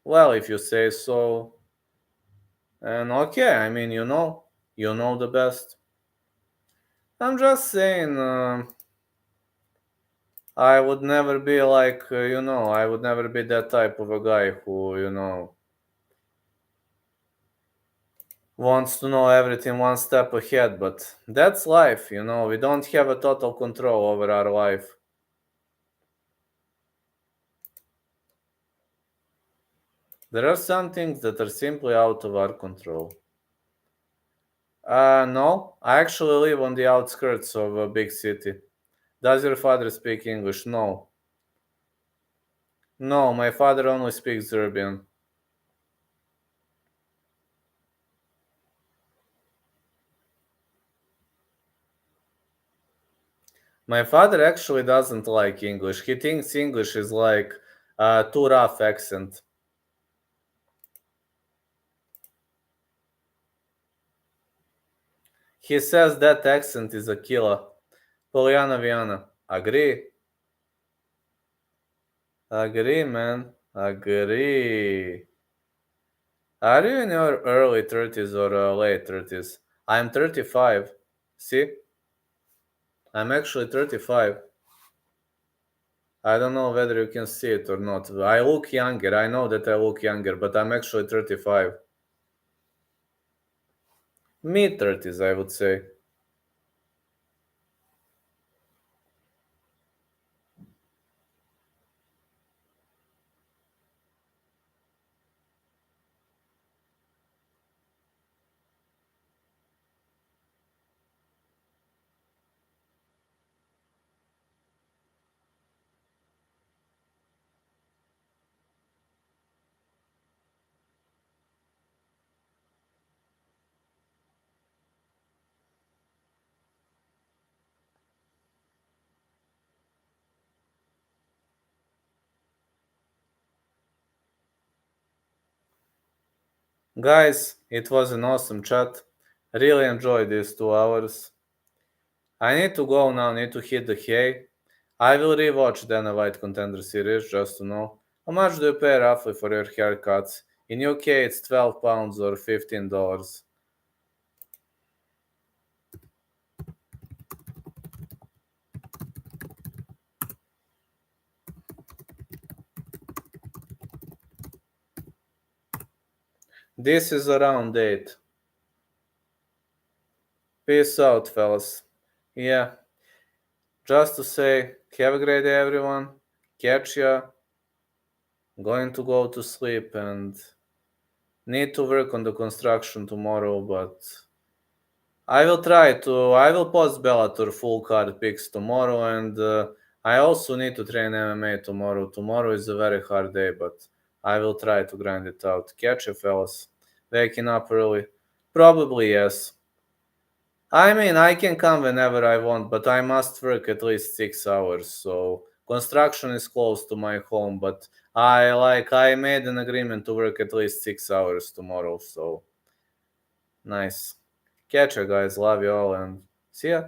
Well, if you say so, and okay, I mean, you know the best. I'm just saying, I would never be like, I would never be that type of a guy who, wants to know everything one step ahead, but that's life, we don't have a total control over our life. There are some things that are simply out of our control. No, I actually live on the outskirts of a big city. Does your father speak English? No. No, my father only speaks Serbian. My father actually doesn't like English. He thinks English is like a too rough accent. He says that accent is a killer. Polyana Viana. Agree? Agree, man. Agree. Are you in your early 30s or late 30s? I'm 35. See? I'm actually 35. I don't know whether you can see it or not. I look younger. I know that I look younger, but I'm actually 35. Mid 30s, I would say. Guys, it was an awesome chat. Really enjoyed these 2 hours. I need to go now, need to hit the hay. I will rewatch Dana White Contender Series just to know. How much do you pay roughly for your haircuts? In UK it's £12 or $15. This is around 8. Peace out, fellas. Yeah, just to say, have a great day, everyone. Catch ya. Going to go to sleep and need to work on the construction tomorrow, but I will post Bellator full card picks tomorrow, and I also need to train MMA tomorrow. Tomorrow is a very hard day, but I will try to grind it out. Catch you, fellas. Waking up early? Probably yes. I mean, I can come whenever I want, but I must work at least 6 hours. So construction is close to my home, but I made an agreement to work at least 6 hours tomorrow. So nice. Catch you guys. Love you all and see ya.